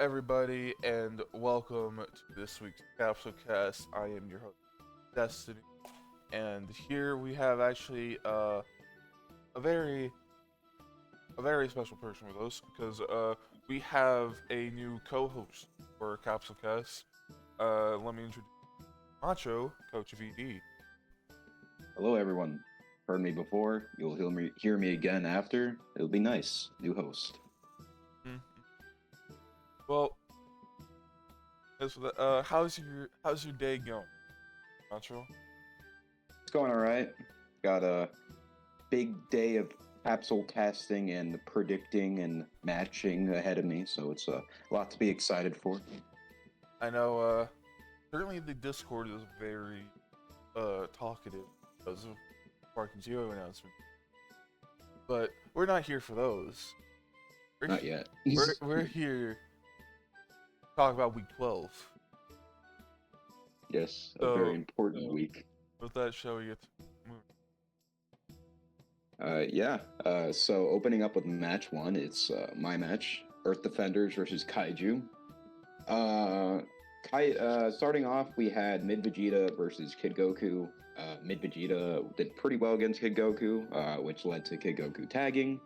everybody, and welcome to this week's Capsule Cast. I am your host, Destiny, and here we have actually a very a very special person with us because we have a new co-host for Capsule Cast. Let me introduce Macho, Coach of ED. Hello, everyone. Heard me before. You'll hear me again after. It'll be nice. New host. Mhm. Well, how's your day going, Macho? It's going all right. Got a big day of capsule testing and predicting and matching ahead of me, so it's a lot to be excited for. I know. Currently the Discord is very talkative because of SparkingZero announcement, but we're not here for those. We're Not yet. we're here to talk about Week 12. Yes, a very So important week. with that, shall we get moving? Yeah. So opening up with match one, it's my match: Earth Defenders versus Kaiju. Uh, Starting off, we had Mid Vegeta versus Kid Goku. Mid Vegeta did pretty well against Kid Goku, which led to Kid Goku tagging.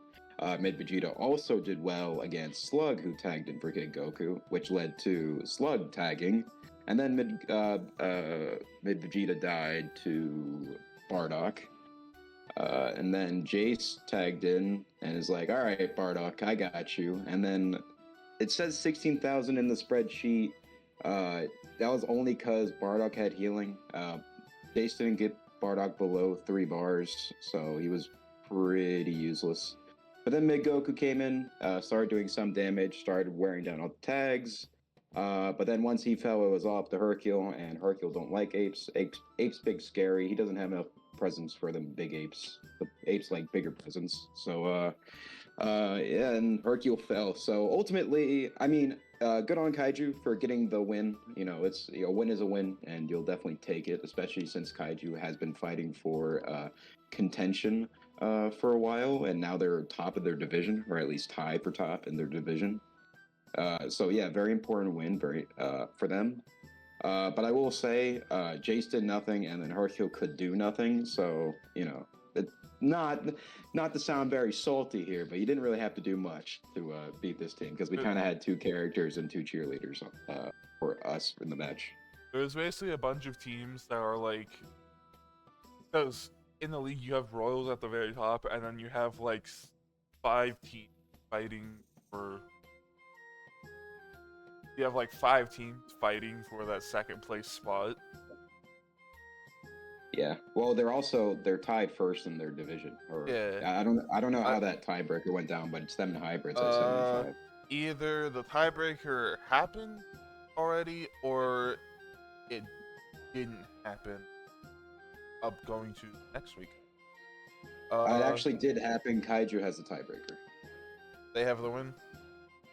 Mid Vegeta also did well against Slug, who tagged in for Kid Goku, which led to Slug tagging. And then Mid Vegeta died to Bardock. And then Jace tagged in and is like, "All right, Bardock, I got you." And then it says 16,000 in the spreadsheet. That was only because Bardock had healing. Jace didn't get Bardock below 3 bars, so he was pretty useless. But then Mid Goku came in, started doing some damage, started wearing down all the tags. But then once he fell, it was all up to Hercule, and Hercule don't like apes. Apes big scary. He doesn't have enough presence for them big apes. The apes like bigger presence. So yeah, and Hercule fell. So ultimately, I mean, good on Kaiju for getting the win. You know, it's a win is a win, and you'll definitely take it, especially since Kaiju has been fighting for contention for a while, and now they're top of their division, or at least tied for top in their division. So yeah, very important win, very for them. But I will say, Jace did nothing, and then Hercule could do nothing. So you know, it, not not to sound very salty here, but you didn't really have to do much to beat this team because we kind of had two characters and two cheerleaders for us in the match. There's basically a bunch of teams that are like, because in the league you have Royals at the very top, and then you have like 5 teams fighting for. You have like 5 teams fighting for that second place spot. Yeah. Well, they're tied first in their division. Or Yeah. I don't know how I, that tiebreaker went down, but it's them in hybrids at uh, 75. Either the tiebreaker happened already, or it didn't happen. Up going to next week. It Uh, actually did happen. Kaiju has the tiebreaker. they have the win.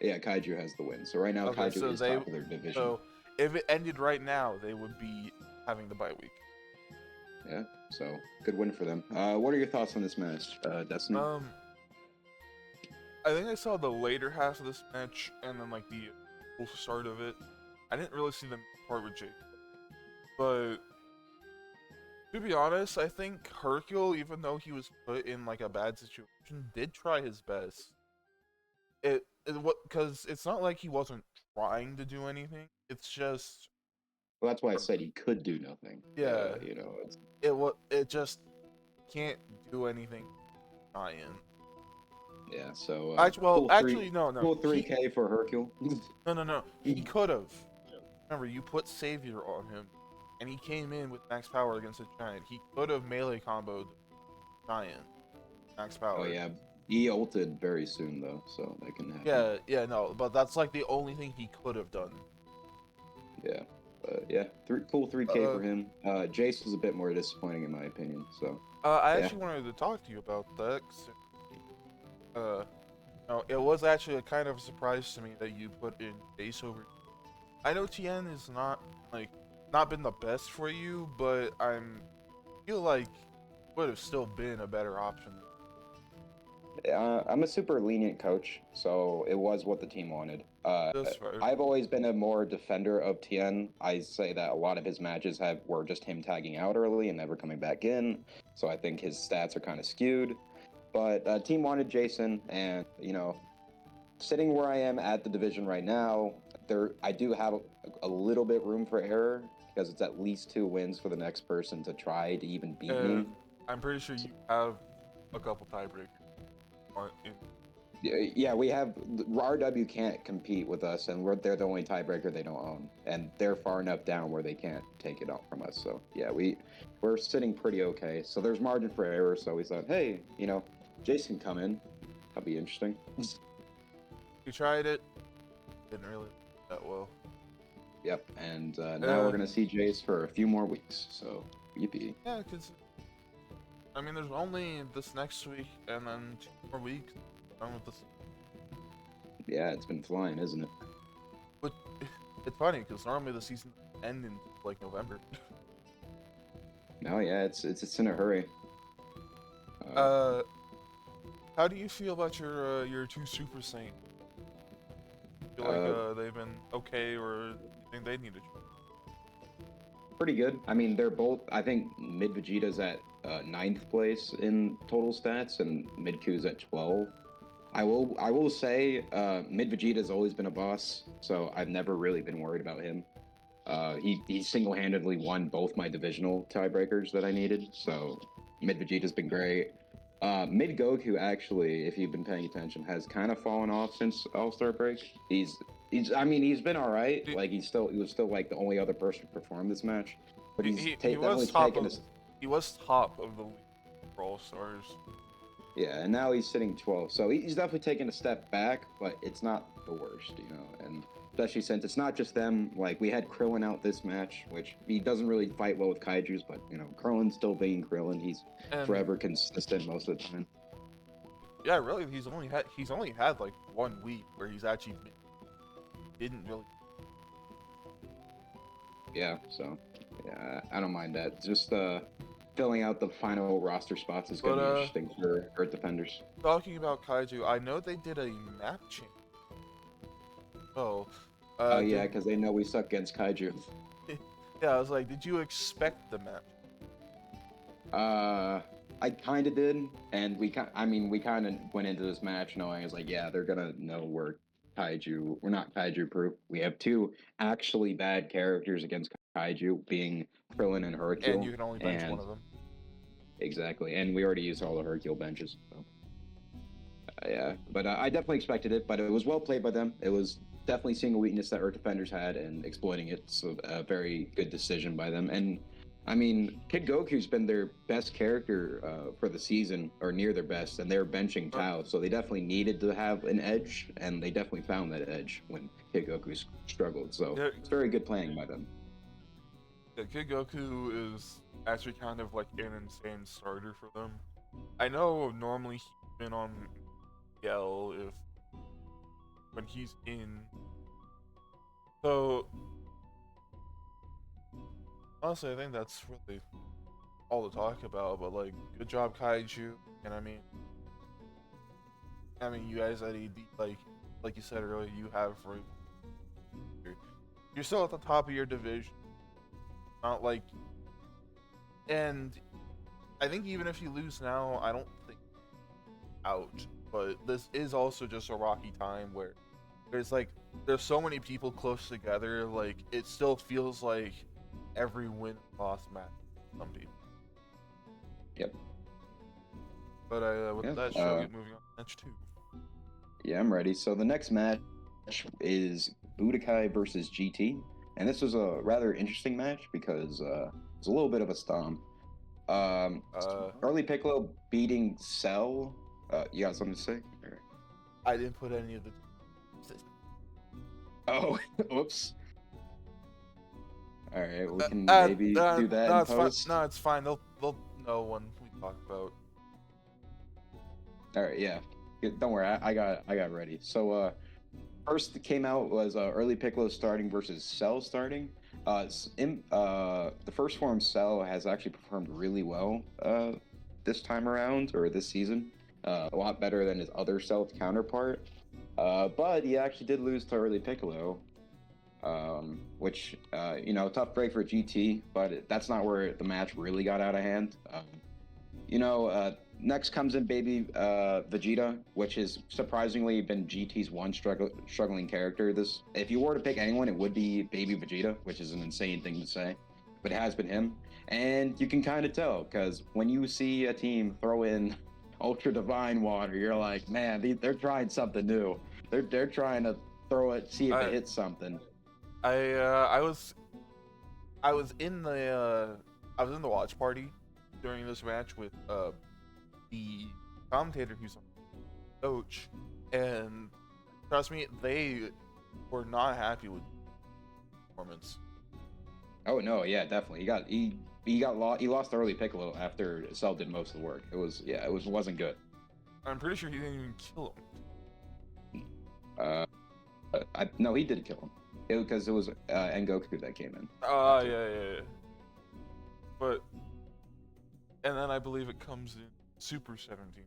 Yeah, Kaiju has the win. So right now, Okay, Kaiju is top of their division. so if it ended right now, they would be having the bye week. Yeah, so good win for them. What are your thoughts on this match, Destiny? I think I saw the later half of this match and then like the full start of it. I didn't really see them part with Jake, but to be honest, I think Hercule, even though he was put in like a bad situation, did try his best. It what because it's not like he wasn't trying to do anything. It's just Well, that's why I said he could do nothing. yeah, You know, it's, it just can't do anything. Trying. yeah. So Actually, no, no. cool 3K for Hercule. No. He could have. Remember, you put Savior on him, and he came in with max power against a Giant. He could have melee comboed Giant max power. Oh yeah, he ulted very soon though, so that can happen. No, but that's like the only thing he could have done. Yeah, yeah, cool 3K for him. Jace was a bit more disappointing in my opinion. So I yeah. actually wanted to talk to you about that. 'Cause, no, it was actually a kind of a surprise to me that you put in base over. I know TN is not been the best for you, but feel like would have still been a better option. I'm a super lenient coach, so it was what the team wanted. That's right. I've always been a more defender of Tien. I say that a lot of his matches were just him tagging out early and never coming back in, so I think his stats are kind of skewed. But team wanted Jason, and sitting where I am at the division right now, I do have a little bit room for error because it's at least 2 wins for the next person to try to even beat me. I'm pretty sure you have a couple tiebreakers. Yeah, we have RW can't compete with us, and they're the only tiebreaker they don't own, and they're far enough down where they can't take it off from us. So yeah, we're sitting pretty okay. So there's margin for error. So we thought, hey, Jason come in, that'll be interesting. You tried it, didn't really that well. Yep, and now we're gonna see Jace for a few more weeks. So yippee. Yeah, because I mean, there's only this next week and then 2 more weeks. Done with this. Yeah, it's been flying, isn't it? But it's funny because normally the season ends in like November. No, yeah, it's in a hurry. How do you feel about your 2 Super Saiyans? Feel like they've been okay, or you think they need to try? Pretty good. I mean, they're both. I think Mid Vegeta's at 9th place in total stats, and Mid Q's at 12. I will say Mid Vegeta's always been a boss, so I've never really been worried about him. He single-handedly won both my divisional tiebreakers that I needed, so Mid Vegeta's been great. Mid Goku, actually, if you've been paying attention, has kind of fallen off since All-Star break. He's been all right. Like he was still like the only other person to perform this match, but he was top of the league for All-Stars. Yeah, and now he's sitting 12th, so he's definitely taken a step back, but it's not the worst, and especially since it's not just them. Like, we had Krillin out this match, which he doesn't really fight well with Kaijus, but, Krillin's still being Krillin. He's forever consistent most of the time. Yeah, really, he's only had like 1 week where he's actually didn't really. Yeah, so, yeah, I don't mind that. Just, filling out the final roster spots is going to be interesting for Earth Defenders. Talking about Kaiju, I know they did a map change. Oh. Yeah, because they know we suck against Kaiju. Yeah, I was like, did you expect the map? I kind of did, and we kind of went into this match knowing it's like, yeah, they're gonna know we're not Kaiju proof. We have 2 actually bad characters against Kaiju, being Krillin and Hercule. And you can only bench one of them. Exactly, and we already used all the Hercule benches. So. Yeah, but I definitely expected it, but it was well played by them. It was definitely seeing a weakness that Earth Defenders had and exploiting it, so a very good decision by them. And, I mean, Kid Goku's been their best character for the season, or near their best, and they're benching Tao, so they definitely needed to have an edge, and they definitely found that edge when Kid Goku struggled, so it's very good playing by them. Yeah, Kid Goku is actually kind of like an insane starter for them. I know normally he's been on Yell when he's in. So honestly, I think that's really all to talk about. But like, good job, Kaiju, and I mean, you guys at AD, like you said earlier, you have room. You're still at the top of your division. Not like, and I think even if you lose now, I don't think out. But this is also just a rocky time where there's so many people close together. Like, it still feels like every win loss match some people. Yep. But with that, shall we get moving on to match 2? Yeah, I'm ready. So the next match is Budokai versus GT. And this was a rather interesting match because it's a little bit of a stomp. Early Piccolo beating Cell. You got something to say? Or... I didn't put any of the... Oh, oops. Alright, we can maybe do that in post. No, it's fine. They'll know when we talk about... Alright, yeah. Don't worry, I got ready. So, first that came out was Early Piccolo starting versus Cell starting. The first form Cell has actually performed really well this time around, or this season. a lot better than his other Stealth counterpart. But he actually did lose to early Piccolo, which, tough break for GT, but that's not where the match really got out of hand. Next comes in Baby Vegeta, which has surprisingly been GT's one struggling character. If you were to pick anyone, it would be Baby Vegeta, which is an insane thing to say, but it has been him. And you can kind of tell, because when you see a team throw in Ultra Divine Water, you're like, man, they're trying something new. They're trying to throw it, see if it hits something. I was in the watch party during this match with the commentator who's on the coach, and trust me, they were not happy with the performance. Oh no, yeah, definitely. He lost early Piccolo after Cell did most of the work. It wasn't good. I'm pretty sure he didn't even kill him. No, he did kill him. Because it was Ngoku that came in. Yeah. But, and then I believe it comes in Super 17.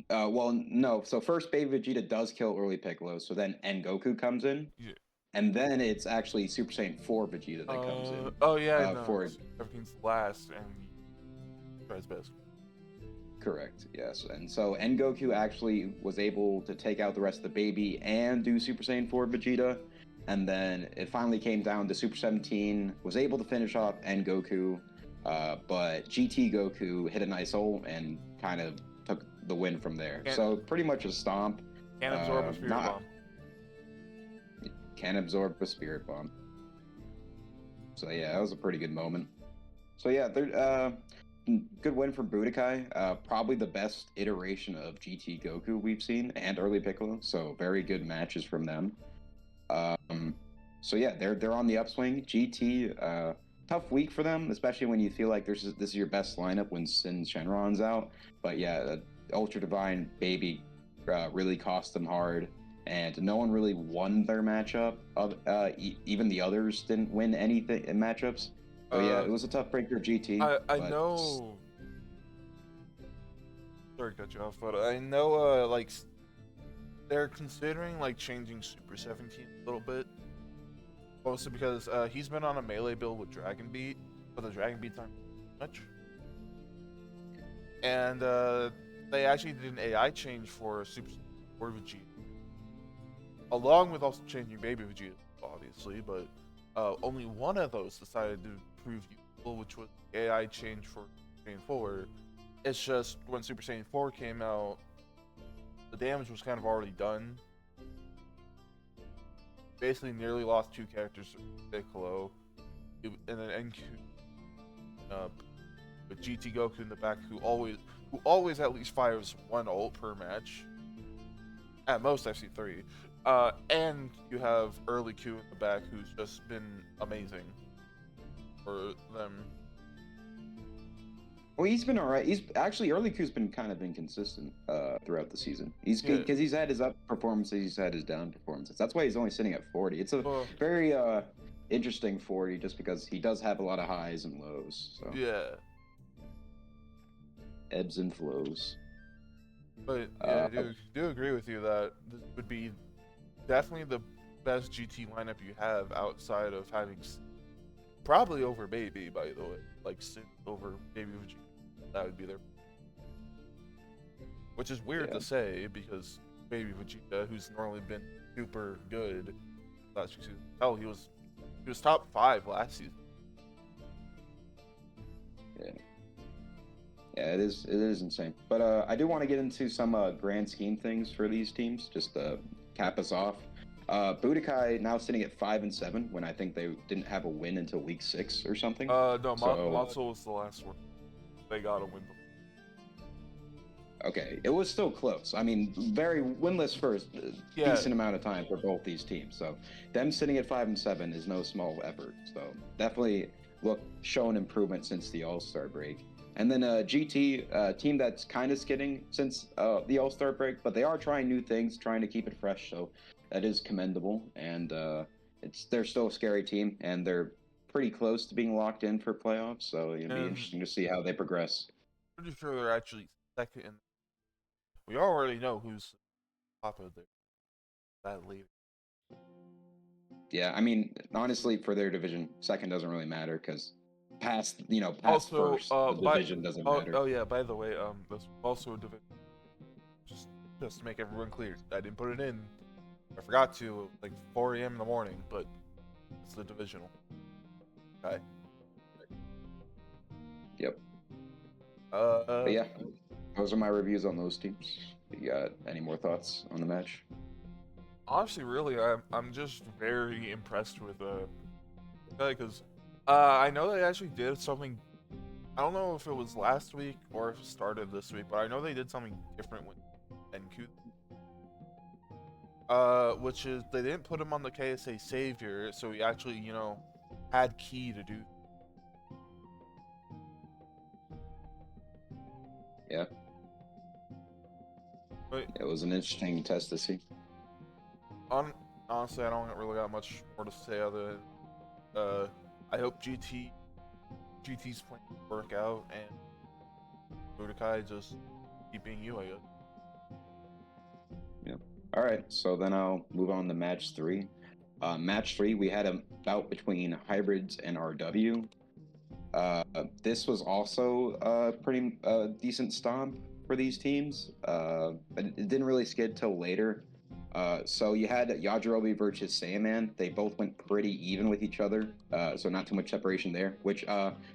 Well, no. So first, Baby Vegeta does kill early Piccolo. So then Ngoku comes in. Yeah. And then it's actually Super Saiyan 4 Vegeta that comes in. Oh yeah, no. 17's last, and he tries best. Correct, yes. And so Ngoku actually was able to take out the rest of the baby and do Super Saiyan 4 Vegeta. And then it finally came down to Super 17, was able to finish off Ngoku, but GT Goku hit a nice ult and kind of took the win from there. So pretty much a stomp. Can absorb a Spirit Bomb. Can absorb a Spirit Bomb. So yeah, that was a pretty good moment. So yeah, good win for Budokai. Probably the best iteration of GT Goku we've seen, and early Piccolo. So very good matches from them. So yeah, they're on the upswing. GT, tough week for them, especially when you feel like this is your best lineup when Sin Shenron's out. But yeah, Ultra Divine Baby really cost them hard. And no one really won their matchup. Even the others didn't win anything in matchups. So yeah, it was a tough break for GT. I know. Sorry to cut you off, but I know like they're considering like changing Super 17 a little bit. Mostly because he's been on a melee build with Dragon Beat, but the Dragon Beats aren't much. And they actually did an AI change for Super 4 Vegeta. Along with also changing Baby Vegeta, obviously, but only one of those decided to prove useful, which was the AI change for Super Saiyan 4. It's just when Super Saiyan 4 came out, the damage was kind of already done. Basically, nearly lost 2 characters to Piccolo, and then Enku, with GT Goku in the back, who always at least fires 1 ult per match. At most, I've seen 3. And you have early Q in the back, who's just been amazing for them. Well, he's been alright. He's actually early Q's been kind of inconsistent throughout the season. He's had his up performances, he's had his down performances. That's why he's only sitting at 40. It's a very interesting 40, just because he does have a lot of highs and lows. So yeah, ebbs and flows. But yeah, I do agree with you that this would be definitely the best GT lineup you have outside of having probably over Baby, by the way, like Sin over Baby Vegeta. That would be their, which is weird to say because Baby Vegeta, who's normally been super good last season, he was top 5 last season. Yeah, it is insane. But I do want to get into some grand scheme things for these teams, just to cap us off. Budokai now sitting at 5-7 when I think they didn't have a win until week 6 or something. No, Macho was the last one. They got a win. Okay, it was still close. I mean, very winless for decent amount of time for both these teams. So them sitting at 5-7 is no small effort. So definitely shown improvement since the All-Star break. And then GT, team that's kind of skidding since the All-Star break, but they are trying new things, trying to keep it fresh. So that is commendable. And they're still a scary team, and they're pretty close to being locked in for playoffs. So it'll be interesting to see how they progress. pretty sure they're actually second in. We already know who's top of that league. Yeah, I mean, honestly, for their division, second doesn't really matter because past Also, first, the division doesn't oh, matter. oh yeah, by the way, that's also a division. Just to make everyone clear, I didn't put it in. I forgot to, like 4 a.m. in the morning, but it's the divisional. Okay. Yep. Uh, But yeah, those are my reviews on those teams. You got any more thoughts on the match? honestly, really, I'm just very impressed with because I know they actually did something. I don't know if it was last week or if it started this week, but I know they did something different with NQ. Which is they didn't put him on the KSA Savior, so he actually, had key to do. Yeah. But It was an interesting test to see. honestly, I don't really got much more to say other than I hope GT's plan work out and Budokai just keep being you, I guess. Yeah. All right, so then I'll move on to match 3. Match 3, we had a bout between Hybrids and RW. This was also a pretty decent stomp for these teams, but it didn't really skid till later. So you had Yajirobe versus Saiyaman. They both went pretty even with each other, so not too much separation there. Which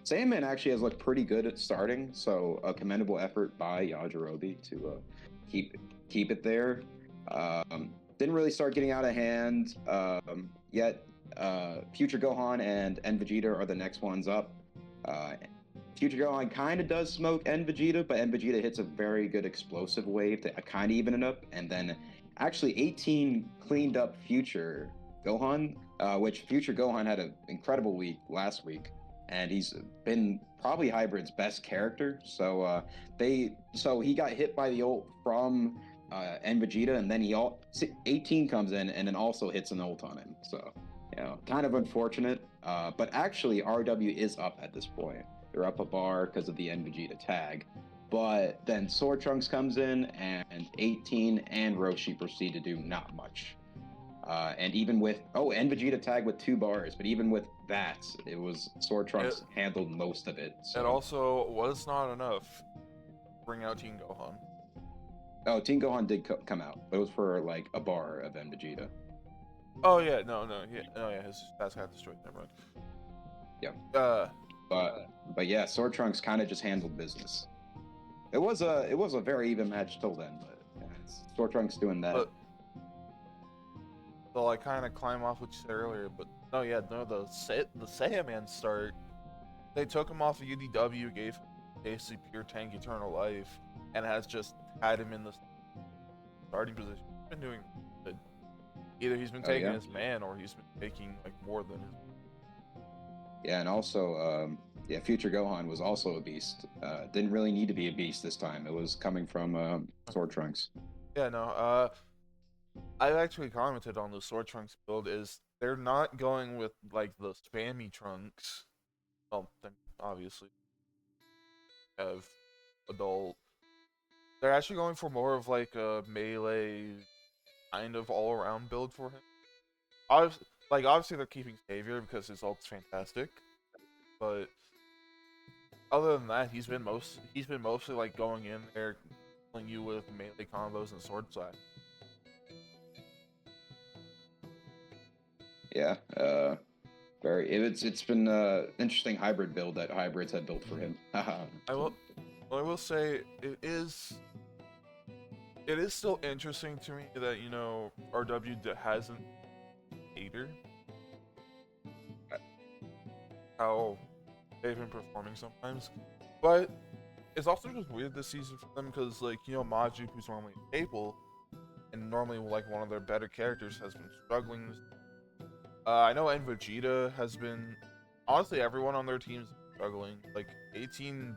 Saiyaman actually has looked pretty good at starting, so a commendable effort by Yajirobe to keep it there. Didn't really start getting out of hand yet. Future Gohan and Vegeta are the next ones up. Future Gohan kind of does smoke N Vegeta, but N Vegeta hits a very good explosive wave to kind of even it up, and then actually 18 cleaned up Future Gohan, which Future Gohan had an incredible week last week, and he's been probably Hybrid's best character. So he got hit by the ult from N Vegeta, and then 18 comes in and then also hits an ult on him. So kind of unfortunate. But actually, RW is up at this point. They're up a bar because of the N Vegeta tag. But then Sword Trunks comes in, and 18 and Roshi proceed to do not much. And even with N Vegeta tag with 2 bars, but even with that, it was Sword Trunks handled most of it. So. It also was not enough to bring out Teen Gohan. Oh, Teen Gohan did come out, but it was for like a bar of N Vegeta. Oh yeah, no, his stats got destroyed. Never mind. Yeah. But yeah, Sword Trunks kind of just handled business. It was a very even match till then, but Sword Trunks doing that. So I kind of climb off what you said earlier, but the Saiyaman start, they took him off of UDW, gave him basically pure tank eternal life, and has just had him in the starting position. He's been doing good. Either he's been taking his man or he's been taking like more than his. Yeah, and also, Future Gohan was also a beast. Didn't really need to be a beast this time. It was coming from Sword Trunks. Yeah, no. I've actually commented on the Sword Trunks build. Is they're not going with like the spammy Trunks. Well, then obviously have adult. They're actually going for more of like a melee kind of all-around build for him. Obviously they're keeping Savior because his ult's fantastic, but other than that, he's been mostly like going in there, killing you with melee combos and sword slash. Yeah, it's been interesting hybrid build that hybrids have built for him. I will say it is still interesting to me that RW hasn't hater how they've been performing sometimes, but it's also just weird this season for them because Macho, who's normally a staple and normally like one of their better characters, has been struggling. I know N Vegeta has been, honestly, everyone on their team's struggling. Like 18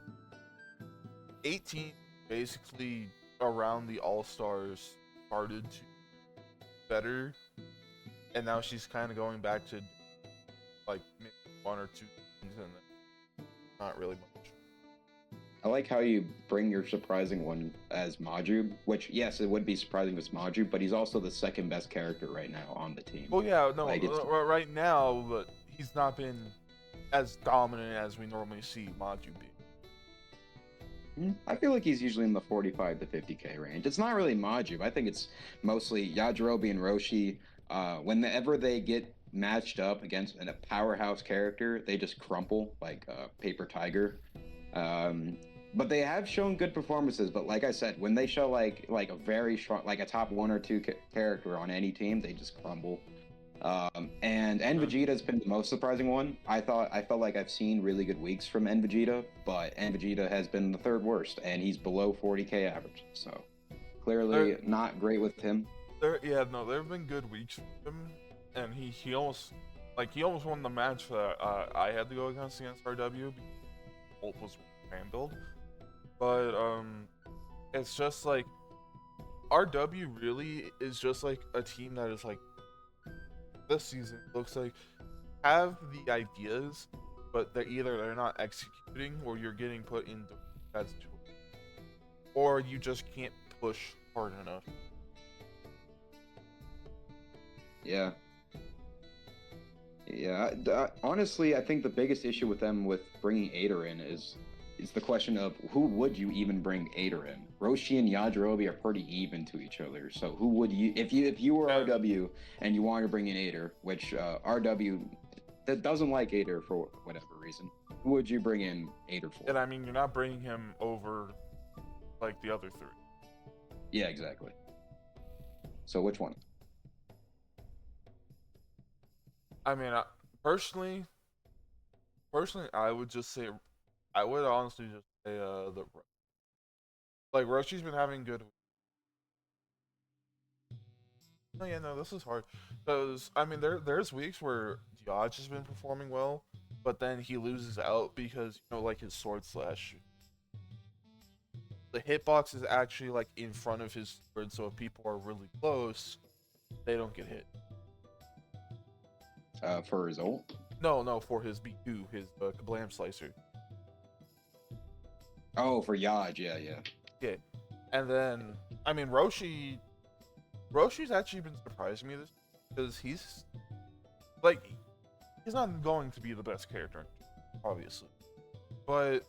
basically around the All-Stars started to better, and now she's kind of going back to like maybe 1 or 2 things and not really much. I like how you bring your surprising one as Maju, which yes, it would be surprising if it's Maju, but he's also the second best character right now on the team. Well, yeah, no, Like it's right now, but he's not been as dominant as we normally see Maju be. I feel like he's usually in the 45 to 50k range. It's not really Maju. I think it's mostly Yajirobe and Roshi. Whenever they get matched up against a powerhouse character, they just crumple like Paper Tiger. Um, but they have shown good performances. But like I said, when they show like a very strong, like a top one or two character on any team, they just crumble. And Vegeta's been the most surprising one. I felt like I've seen really good weeks from Vegeta, but Vegeta has been the third worst, and he's below 40k average. So clearly not great with him. There have been good weeks for him, and he almost won the match that I had to go against RW because Bolt was handled. But it's just like RW really is just like a team that is like this season looks like have the ideas, but they're not executing, or you're getting put into bad situations, or you just can't push hard enough. Yeah. Honestly, I think the biggest issue with them with bringing Ader in is the question of who would you even bring Ader in? Roshi and Yajirobe are pretty even to each other. So who would you if you were RW and you wanted to bring in Ader, which RW that doesn't like Ader for whatever reason, who would you bring in Ader for? And I mean, you're not bringing him over like the other three. Yeah, exactly. So which one? I mean, personally, I would just say, I would honestly just say the like Roshi's been having good. Oh yeah, no, this is hard because I mean there's weeks where Dodge has been performing well, but then he loses out because like his sword slash. The hitbox is actually like in front of his sword, so if people are really close, they don't get hit. For his ult? No, for his B2, his Kablam Slicer. Oh, for Yaj, yeah. Yeah, and then I mean Roshi's actually been surprising me this because he's not going to be the best character, obviously, but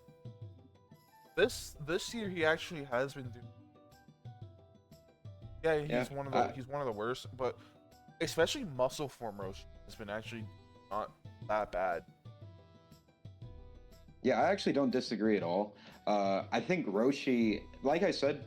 this year he actually has been doing. Yeah, he's one of the worst, but especially muscle form Roshi has been actually not that bad. Yeah, I actually don't disagree at all. I think Roshi, like I said,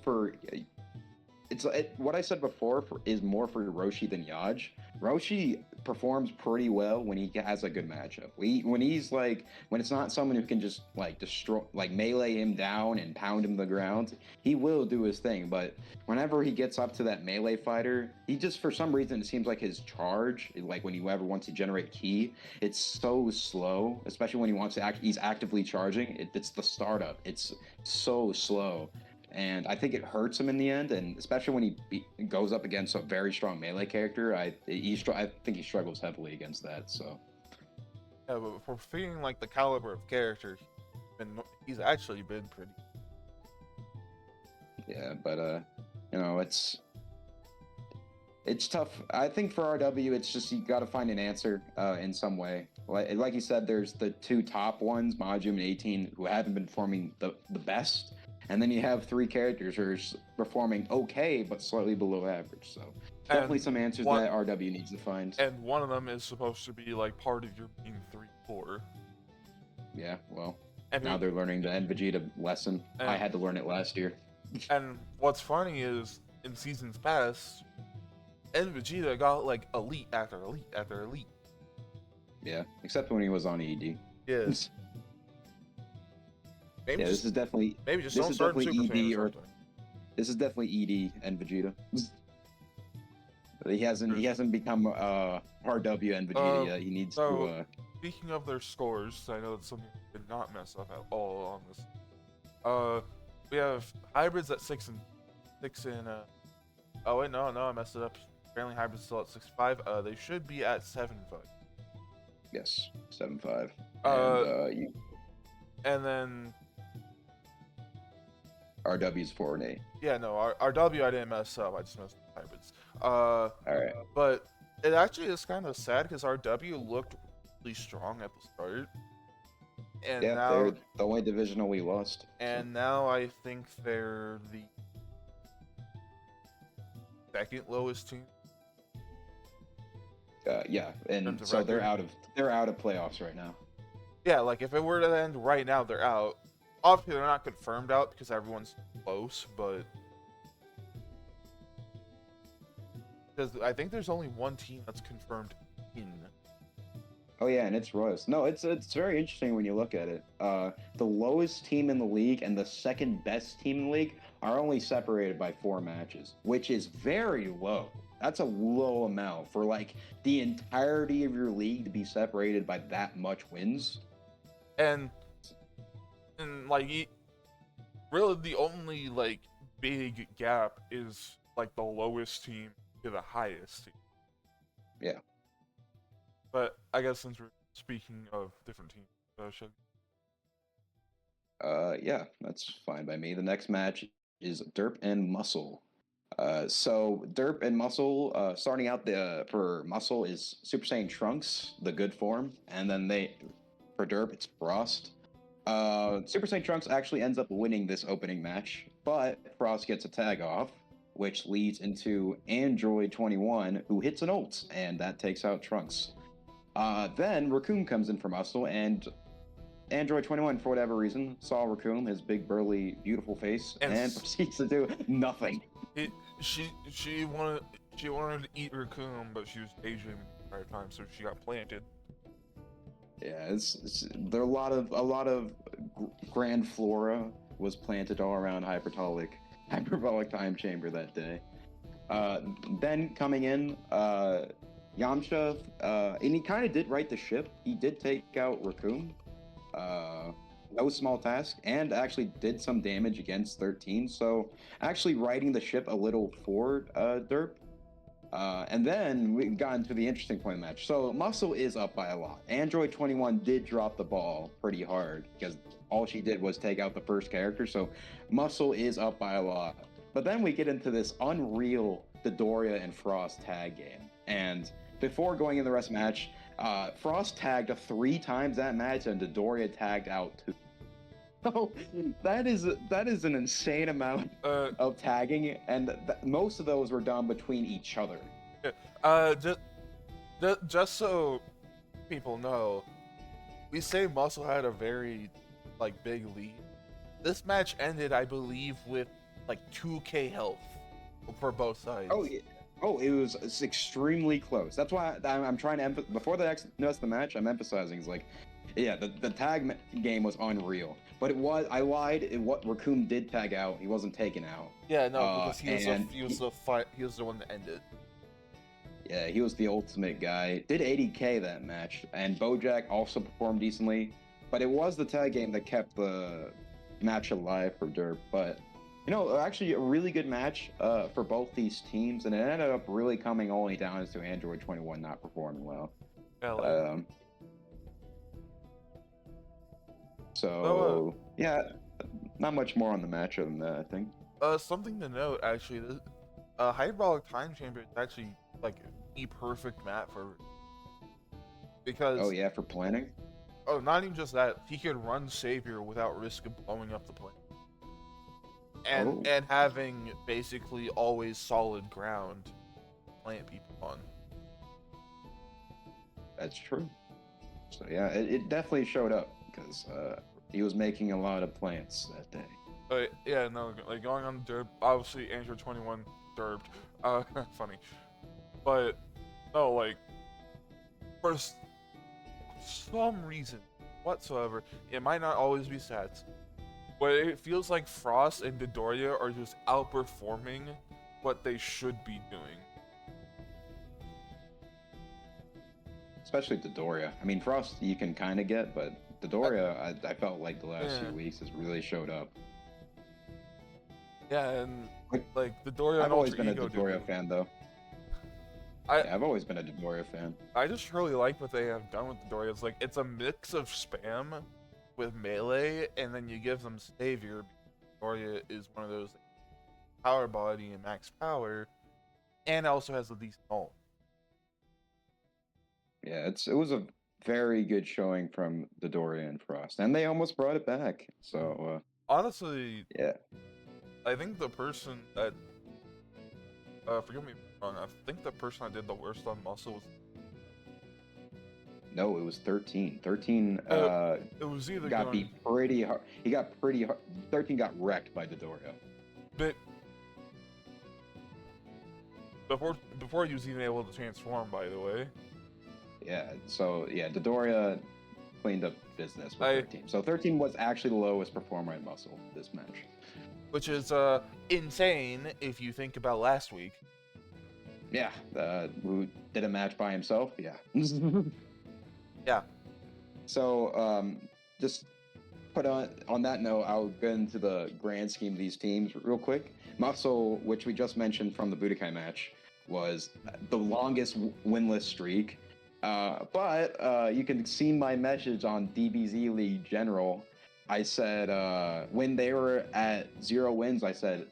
what I said before is more for Roshi than Yaj. Roshi performs pretty well when he has a good matchup. When it's not someone who can just like destroy, like melee him down and pound him to the ground, he will do his thing. But whenever he gets up to that melee fighter, he just for some reason it seems like his charge, like when he ever wants to generate ki, it's so slow. Especially when he wants to he's actively charging. It's the startup. It's so slow. And I think it hurts him in the end, and especially when he goes up against a very strong melee character, I think he struggles heavily against that. So, yeah, but for feeling like the caliber of character, he's actually been pretty. Yeah, but it's tough. I think for RW, it's just you got to find an answer in some way. Like you said, there's the two top ones, Majum and 18, who haven't been performing the best. And then you have three characters who are performing okay, but slightly below average. So definitely some answers that RW needs to find. And one of them is supposed to be like part of your main 3-4. Yeah, well, now they're learning the Vegeta lesson. I had to learn it last year. And what's funny is, in seasons past, Vegeta got like elite after elite after elite. Yeah, except when he was on ED. Yes. Maybe this is definitely ED or this is definitely ED and Vegeta. He hasn't become RW and Vegeta yet. He needs to. Speaking of their scores, I know that's something we did not mess up at all on this. We have hybrids at 6 and. Oh wait, no, I messed it up. Apparently, hybrids still at 6-5. They should be at 7-5. Yes, 7-5. And then RW's 4-8. Yeah, no, our W I didn't mess up. I just messed up hybrids. All right. But it actually is kind of sad because our W looked really strong at the start, and Yeah, they're the only divisional we lost. So. now I think they're the second lowest team. Yeah, and terms of so they're record. out of playoffs right now. Yeah, like if it were to end right now, they're out. Obviously, they're not confirmed out because everyone's close, but because I think there's only one team that's confirmed in. Oh yeah, and it's Royals. No, it's very interesting when you look at it. The lowest team in the league and the second best team in the league are only separated by 4 matches, which is very low. That's a low amount for like the entirety of your league to be separated by that much wins. And like really the only like big gap is like the lowest team to the highest team. Yeah. But I guess since we're speaking of different teams, should Yeah, that's fine by me. The next match is Derp and Muscle. So Derp and Muscle, starting out for Muscle is Super Saiyan Trunks, the good form, and then for Derp it's Frost. Super Saiyan Trunks actually ends up winning this opening match, but Frost gets a tag off, which leads into Android 21, who hits an ult, and that takes out Trunks. Then Raccoon comes in for Muscle, and Android 21, for whatever reason, saw Raccoon, his big, burly, beautiful face, and proceeds to do nothing. She wanted to eat Raccoon, but she was Asian the entire time, so she got planted. Yeah, there are a lot of grand flora was planted all around hyperbolic time chamber that day. Then coming in, Yamcha, and he kind of did right the ship. He did take out Raccoon. No small task, and actually did some damage against 13. So actually riding the ship a little for Derp. And then we got into the interesting point of the match. So Muscle is up by a lot. Android 21 did drop the ball pretty hard because all she did was take out the first character. So Muscle is up by a lot. But then we get into this unreal Dodoria and Frost tag game. And before going in the rest of the match, Frost tagged 3 times that match, and Dodoria tagged out 2. So that is an insane amount of tagging, and most of those were done between each other. Just so people know, we say Muscle had a very like big lead. This match ended, I believe, with like 2k health for both sides. Oh, yeah. Oh, it's extremely close. That's why I'm trying to before the rest of the match. I'm emphasizing is like, yeah, the tag game was unreal, but I lied. What Raccoon did tag out, he wasn't taken out. Yeah, no, because he was the one that ended. Yeah, he was the ultimate guy. Did 80k that match, and Bojack also performed decently, but it was the tag game that kept the match alive for Derp. But actually a really good match for both these teams, and it ended up really coming only down to Android 21 not performing well. Yeah, not much more on the match other than that, I think. Something to note, actually, Hyperbolic Time Chamber is actually like the perfect map for, because oh yeah, for planning. Oh, not even just that, he could run Savior without risk of blowing up the plane. And having basically always solid ground to plant people on. That's true. So yeah, it definitely showed up because he was making a lot of plants that day. Yeah, no, like going on Derp, obviously Android 21 derped. Funny. But no, like for some reason whatsoever, it might not always be stats, but it feels like Frost and Dodoria are just outperforming what they should be doing. Especially Dodoria. I mean, Frost you can kind of get, but Dodoria, I felt like the last few weeks has really showed up. Yeah, and like Dodoria. I've always been a Dodoria fan, though. I've always been a Dodoria fan. I just really like what they have done with Dodoria. It's like it's a mix of spam with melee, and then you give them Savior. Midoriya is one of those power body and max power, and also has a decent ult. Yeah, it was a very good showing from Midoriya and Frost, and they almost brought it back. So Honestly, yeah, I think the person that forgive me if I'm wrong, I think the person that did the worst on Muscle was no, it was 13. 13 it was either got going beat pretty hard. He got pretty hard. 13 got wrecked by Midoriya. but before he was even able to transform, by the way. Yeah, so yeah, Midoriya cleaned up business with I 13. So 13 was actually the lowest performer in Muscle this match. which is insane if you think about last week. Yeah, who did a match by himself? Yeah. Yeah. So just put on that note, I'll get into the grand scheme of these teams real quick. Muscle, which we just mentioned from the Budokai match, was the longest winless streak. But you can see my message on DBZ League General. I said when they were at 0 wins, I said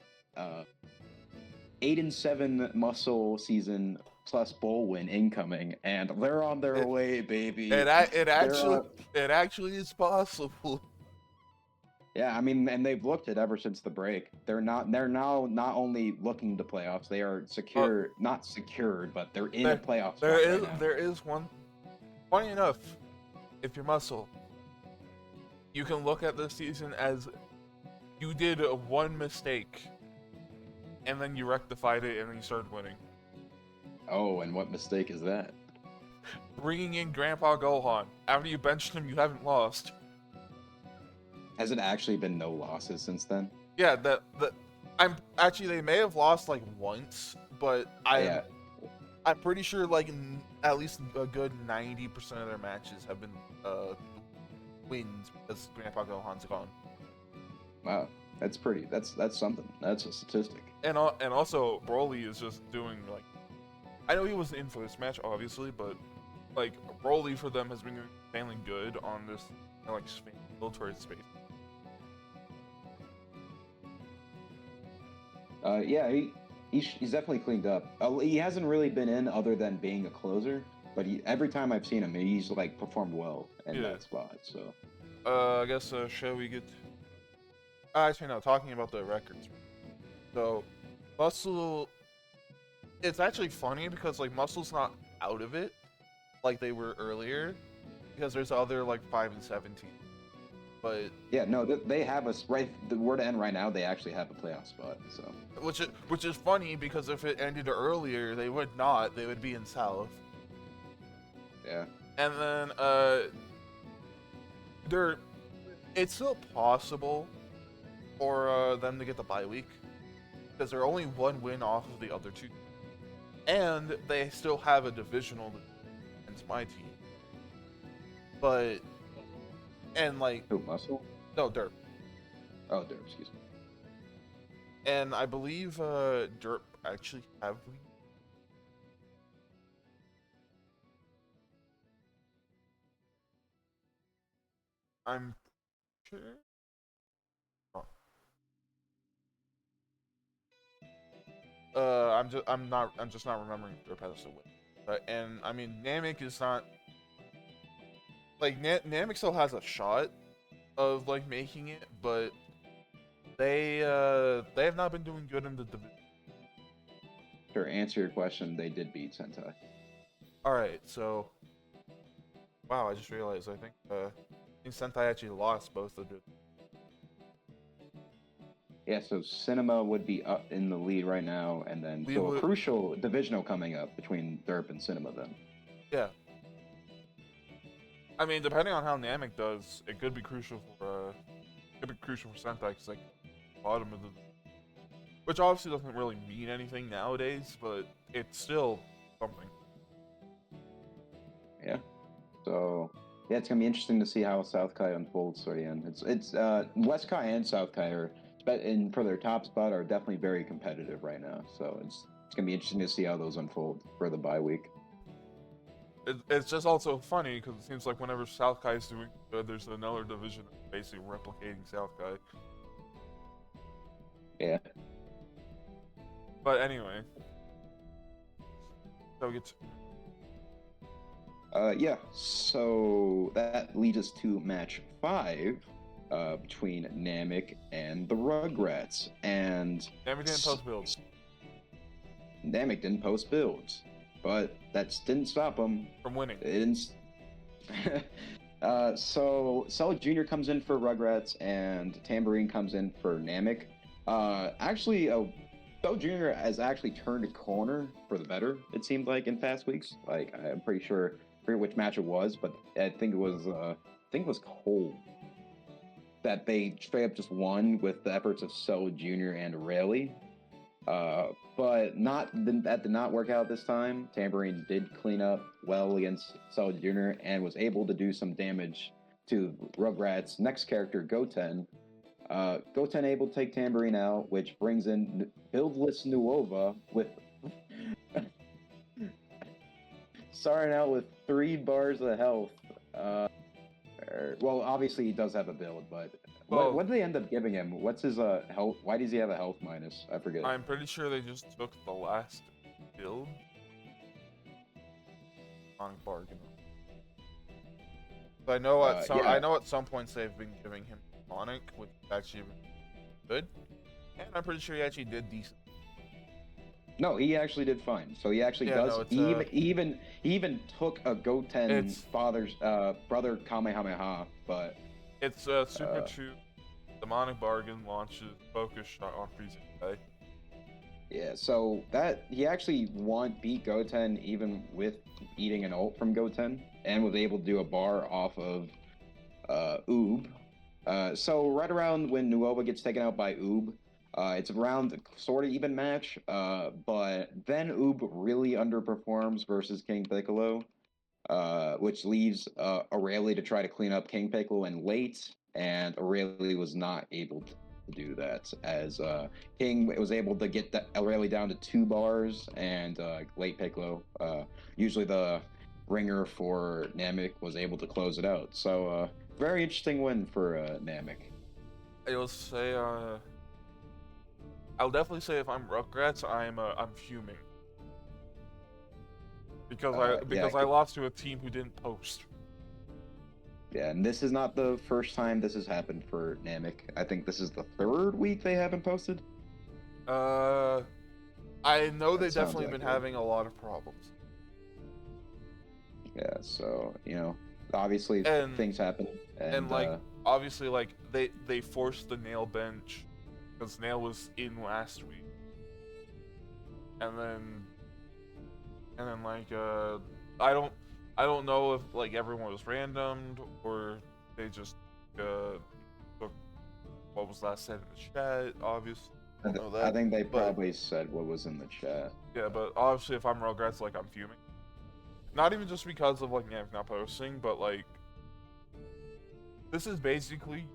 8-7 Muscle season plus bowl win incoming, and they're on their way, baby. It actually is possible. Yeah, I mean, and they've looked it ever since the break. They're now not only looking to playoffs, they are secure, not secured, but they're in a playoff spot right now. There is one. Funny enough, if you're Muscle, you can look at this season as you did one mistake, and then you rectified it, and then you started winning. Oh, and what mistake is that? Bringing in Grandpa Gohan. After you benched him, you haven't lost. Has it actually been no losses since then? Yeah, I'm actually they may have lost like once, but I'm pretty sure like at least a good 90% of their matches have been wins because Grandpa Gohan's gone. Wow, that's pretty. That's something. That's a statistic. And also Broly is just doing like, I know he wasn't in for this match obviously, but like Broly for them has been doing insanely good on this like military space. Yeah, he's definitely cleaned up. He hasn't really been in other than being a closer, but every time I've seen him, he's like performed well in that spot. So, I guess shall we get? Actually, no. Talking about the records. So, Muscle. It's actually funny because like Muscle's not out of it, like they were earlier, because there's other like 5 and 17. But yeah, no, they have us right. The word to end right now. They actually have a playoff spot. So which is funny because if it ended earlier, they would not. They would be in South. Yeah. And then it's still possible for them to get the bye week because they're only one win off of the other two, and they still have a divisional against my team. But and like who, Muscle? No, Derp. Oh, Derp, excuse me. And I believe Derp actually have. I'm sure. Oh. I'm just not remembering Derp has to win. And I mean, Namek is not like Namek still has a shot of like making it, but they have not been doing good in the division. To answer your question, they did beat Sentai. All right, so wow, I just realized I think Sentai actually lost both of them. Yeah, so Cinema would be up in the lead right now, and then a crucial divisional coming up between Derp and Cinema then. Yeah. I mean, depending on how Namek does, it could be crucial for Sentai because like bottom of the, which obviously doesn't really mean anything nowadays, but it's still something. Yeah. So yeah, it's gonna be interesting to see how South Kai unfolds. So yeah, it's West Kai and South Kai are for their top spot are definitely very competitive right now. So it's gonna be interesting to see how those unfold for the bye week. It's just also funny because it seems like whenever South Kai is doing good, there's another division basically replicating South Kai. Yeah. But anyway, so it's Yeah. So that leads us to match 5 between Namek and the Rugrats. And Namek didn't post builds. Namek didn't post builds, but that didn't stop him From winning. It didn't. So Cell Jr. comes in for Rugrats and Tambourine comes in for Namek. Actually, Cell Jr. has actually turned a corner for the better. It seemed like in past weeks. Like I'm pretty sure, I forget which match it was, but I think it was Cole that they straight up just won with the efforts of Cell Jr. and Rayleigh. But that did not work out this time. Tambourine did clean up well against Cell Jr. and was able to do some damage to Rugrats' next character, Goten. Goten able to take Tambourine out, which brings in buildless Nuova with starting out with 3 bars of health. Well, obviously he does have a build, but Well, what did they end up giving him? What's his health? Why does he have a health minus? I forget. I'm pretty sure they just took the last build. On bargain. So I know at some points they've been giving him Sonic, which is actually good, and I'm pretty sure he actually did decent. No, he actually did fine. So he actually Yeah, does. no, he even took a Goten father's brother Kamehameha, but it's Super 2 Demonic Bargain launches focus shot on freezing day. Yeah, so that he actually beat Goten even with eating an ult from Goten, and was able to do a bar off of Oob. So right around when Nuova gets taken out by Oob, it's around sort of even match, but then Oob really underperforms versus King Piccolo, which leaves Aurelie to try to clean up King Piccolo in late, and Aurelie was not able to do that, as King was able to get Aurelie down to 2 bars, and late Piccolo, usually the ringer for Namek, was able to close it out. So very interesting win for Namek. I will say, I'll definitely say if I'm Rugrats, I'm fuming because I lost to a team who didn't post. Yeah, and this is not the first time this has happened for Namek. I think this is the 3rd week they haven't posted. I know they've definitely been having a lot of problems. Yeah, so obviously things happen, and like obviously like they forced the Nail bench because Nail was in last week, and then like I don't know if like everyone was randomed or they just took what was last said in the chat. Obviously, I think they probably said what was in the chat. Yeah, but obviously if I'm Rugrats, like I'm fuming. Not even just because of like Namek not posting, but like this is basically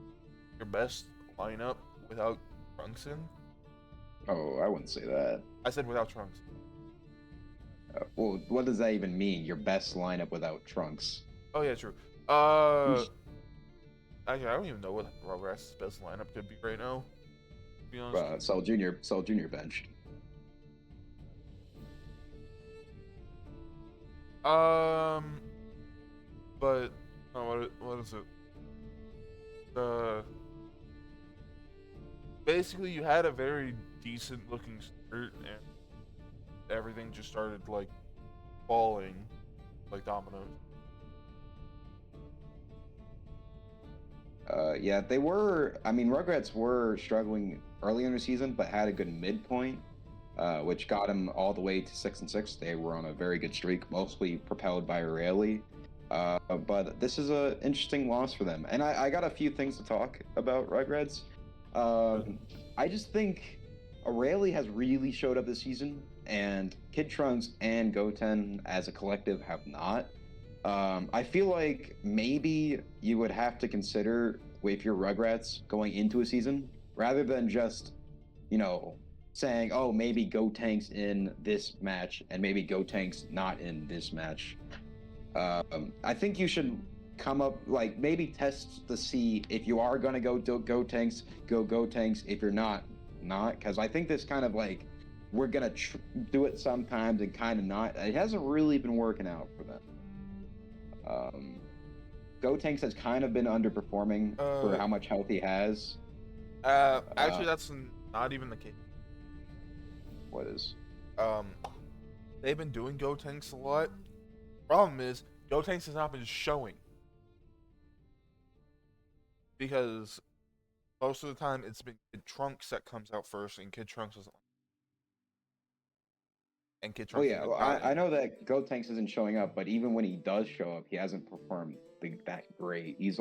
your best lineup without Trunks in. Oh, I wouldn't say that. I said without Trunks. Well, what does that even mean? Your best lineup without Trunks? Oh yeah, true. Actually, I don't even know what Rugrats' best lineup could be right now. To be honest. Cell Jr. benched. But what is it? Basically you had a very decent looking start and everything just started like falling like dominoes. Yeah, they were. I mean, Rugrats were struggling early in the season, but had a good midpoint, which got them all the way to 6-6. They were on a very good streak, mostly propelled by Aurelie. But this is an interesting loss for them. And I got a few things to talk about Rugrats. I just think Aurelie has really showed up this season, and Kid Trunks and Goten as a collective have not. I feel like maybe you would have to consider, if you're Rugrats going into a season, rather than just, saying, oh, maybe Gotenks in this match and maybe Gotenks not in this match. I think you should come up, like, maybe test to see if you are going to go Gotenks, go Gotenks. If you're not, not, because I think this kind of like we're gonna do it sometimes and kind of not. It hasn't really been working out for them. Gotenks has kind of been underperforming for how much health he has. Actually, that's not even the case. What is? They've been doing Gotenks a lot. Problem is, Gotenks has not been showing. Because most of the time it's been Kid Trunks that comes out first, and Kid Trunks doesn't. And Kid Trunks. Oh yeah, well, I know that Gotenks isn't showing up, but even when he does show up, he hasn't performed that great. He's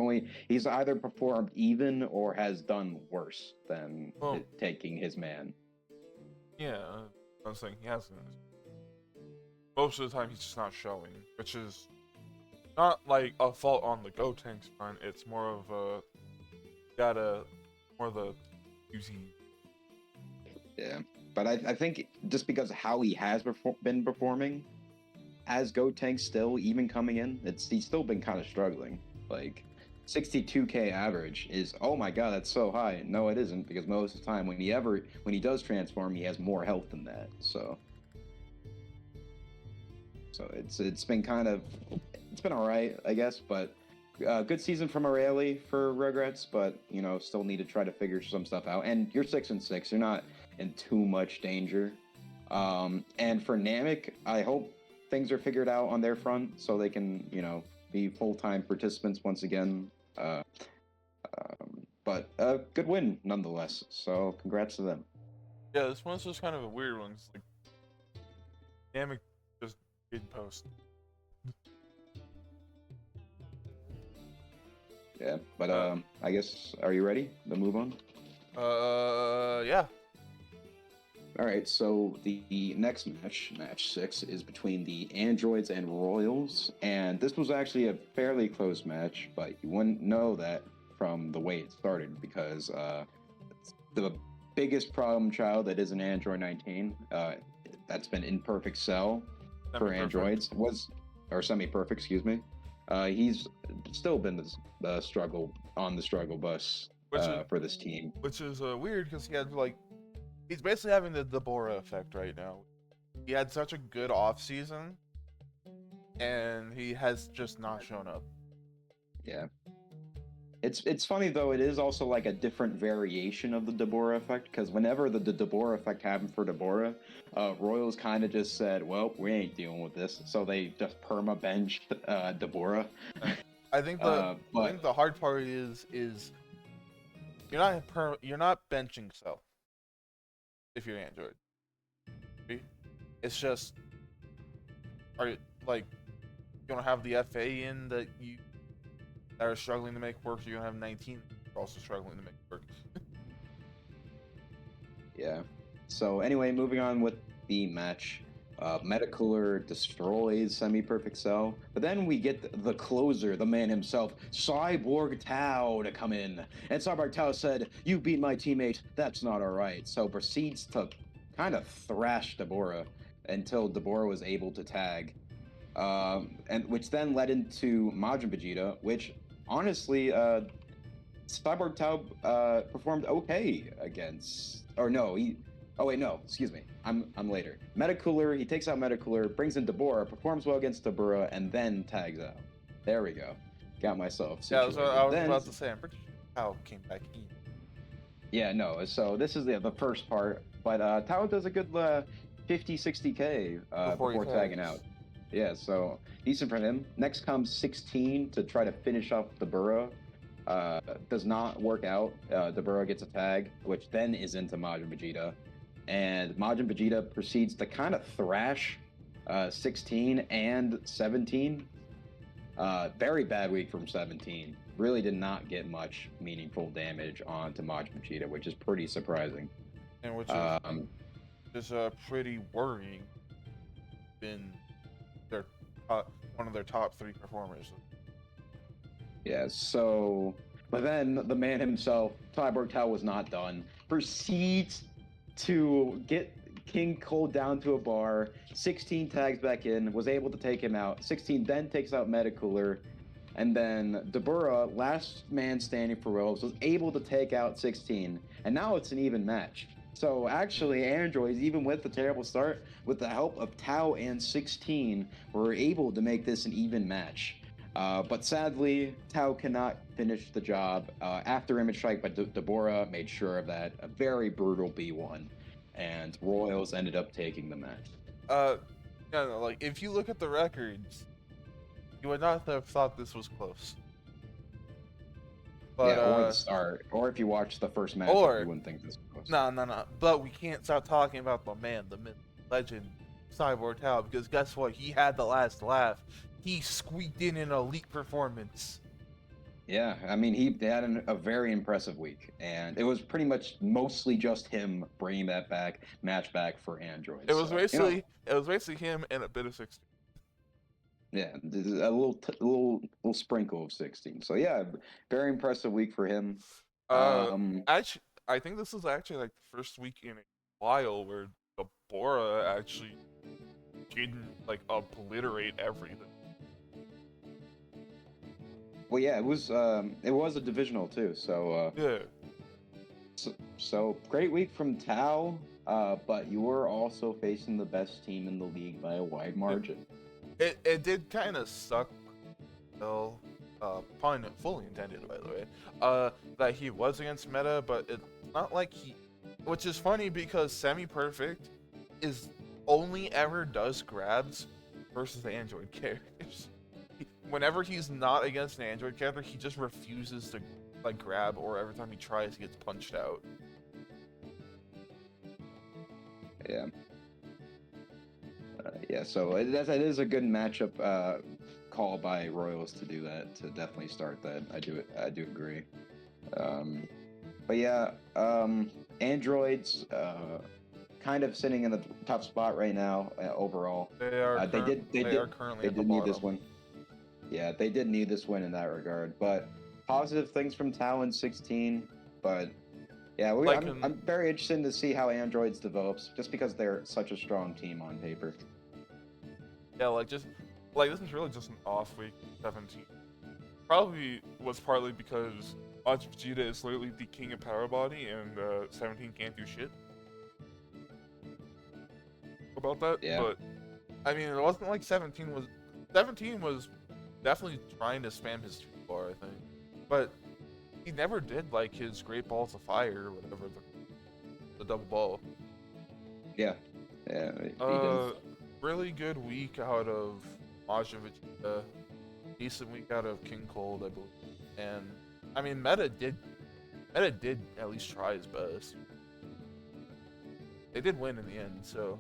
either performed even or has done worse than taking his man. Yeah, I was saying he hasn't. Most of the time he's just not showing, which is not like a fault on the Gotenks front. It's more of more of the UZ. Yeah, but I think just because of how he has been performing as Gotenks still, even coming in, he's still been kind of struggling. Like 62k average is, oh my god, that's so high. No, it isn't, because most of the time when he does transform, he has more health than that. So it's been all right, I guess, but good season from Aurelie for Rugrats, but still need to try to figure some stuff out. And you're 6-6, you're not in too much danger. And for Namek, I hope things are figured out on their front so they can be full-time participants once again. But a good win nonetheless, so congrats to them. Yeah, this one's just kind of a weird one. It's like Namek just did post. Yeah, but I guess, are you ready to move on? Yeah. All right, so the next match 6, is between the Androids and Royals, and this was actually a fairly close match, but you wouldn't know that from the way it started, because the biggest problem child that is an Android 19, that's been in Perfect Cell for Androids, or semi-perfect, excuse me. He's still been the struggle bus for this team. Which is weird, because he's basically having the Deborah effect right now. He had such a good off season, and he has just not shown up. Yeah. It's funny though, it is also like a different variation of the Deborah effect, because whenever the Deborah effect happened for Deborah, Royals kind of just said, well, we ain't dealing with this, so they just perma-benched Deborah. I think the hard part is you're not benching Cell if you're Android. It's just, you don't have the FA in that are struggling to make work. You're gonna have 19 also struggling to make work. Yeah. So anyway, moving on with the match. Metacooler destroys Semi-Perfect Cell, but then we get the closer, the man himself, Cyborg Tao, to come in. And Cyborg Tao said, "You beat my teammate, that's not alright." So proceeds to kind of thrash Deborah until Deborah was able to tag. And which then led into Majin Vegeta, which honestly, Cyborg Tao performed okay against, or no, excuse me, I'm later. Metacooler, he takes out Metacooler, brings in Deborah, performs well against Deborah, and then tags out. There we go. Got myself situated. Yeah, I was about to say, I'm pretty sure Tao came back in. Yeah, no, so this is the first part, but Tao does a good 50, 60k before tagging out. Yeah, so decent for him. Next comes 16 to try to finish off Deborah. Does not work out. Deborah gets a tag, which then is into Majin Vegeta. And Majin Vegeta proceeds to kind of thrash 16 and 17. Very bad week from 17. Really did not get much meaningful damage onto Majin Vegeta, which is pretty surprising. And which is pretty worrying. Been one of their top 3 performers. Yeah, so, but then the man himself, Cyborg Tao, was not done. Proceeds to get King Cole down to a bar. 16 tags back in, was able to take him out. 16 then takes out Metacooler. And then Deborah, last man standing for Royals, was able to take out 16. And now it's an even match. So actually, androids, even with the terrible start, with the help of Tao and 16, were able to make this an even match. But sadly, Tao cannot finish the job. After Image Strike, but Deborah made sure of that. A very brutal B1, and Royals ended up taking the match. Uh, no, like if you look at the records, you would not have thought this was close. But Yeah, or the start, or if you watch the first matchup, or you wouldn't think this was close. no. But we can't stop talking about the man, the myth, legend, Cyborg Tao, because guess what? He had the last laugh. He squeaked in an elite performance. Yeah, I mean, he had a very impressive week, and it was pretty much mostly just him bringing that match back for Android. It was So, basically him and a bit of 16. yeah, a little sprinkle of 16. So yeah, very impressive week for him. Actually, I think this is actually like the first week in a while where Deborah actually didn't like obliterate everything. Well, yeah, it was a divisional too. So Yeah. so great week from Tao. But you were also facing the best team in the league by a wide margin. It did kind of suck, though. Pun fully intended, by the way. That he was against Meta, but it's not like he. Which is funny because Semi Perfect is only ever does grabs versus the Android characters. Whenever he's not against an Android character, he just refuses to like grab, or every time he tries, he gets punched out. Yeah. Yeah, so it is a good matchup call by Royals to do that, to definitely start that. I do agree. But yeah, Androids kind of sitting in the tough spot right now overall. They are They currently at the did need this bottom. one. Yeah, they did need this win in that regard. But positive things from Talon 16. But yeah, I'm very interested to see how Androids develops, just because they're such a strong team on paper. Yeah, this is really just an off week 17. Probably was partly because Vegeta is literally the king of power body, and 17 can't do shit about that. Yeah. But I mean, it wasn't like 17 was definitely trying to spam his 2-bar, I think, but he never did like his Great Balls of Fire or whatever, the double ball. Yeah, he did. Really good week out of Macho Vegeta, decent week out of King Cold, I believe, and I mean Meta did at least try his best. They did win in the end, so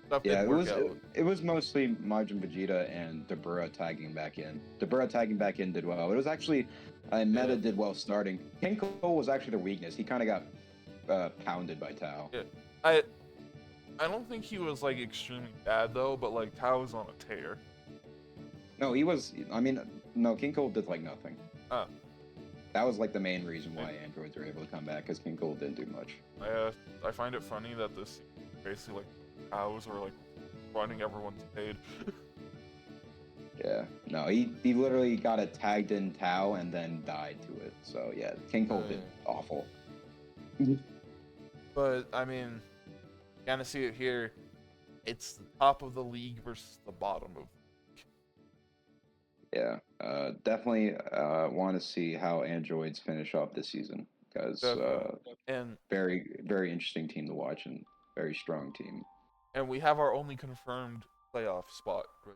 stuff did work out. It was mostly Majin Vegeta and Deborah tagging back in. Deborah tagging back in did well. It was actually Meta did well starting. King Cole was actually their weakness. He kind of got pounded by Tao. Yeah, I don't think he was like extremely bad though, but like Tao was on a tear. No, he was. I mean, no, King Cole did like nothing. That was like the main reason why androids were able to come back, because King Cole didn't do much. I find it funny that this basically like cows are like running everyone's paid. Yeah, no, he literally got a tagged in Tao and then died to it. So yeah, King Cole did awful. But I mean, kind of see it here. It's the top of the league versus the bottom of. Yeah, definitely want to see how androids finish off this season, because and very, very interesting team to watch and very strong team. And we have our only confirmed playoff spot. Right?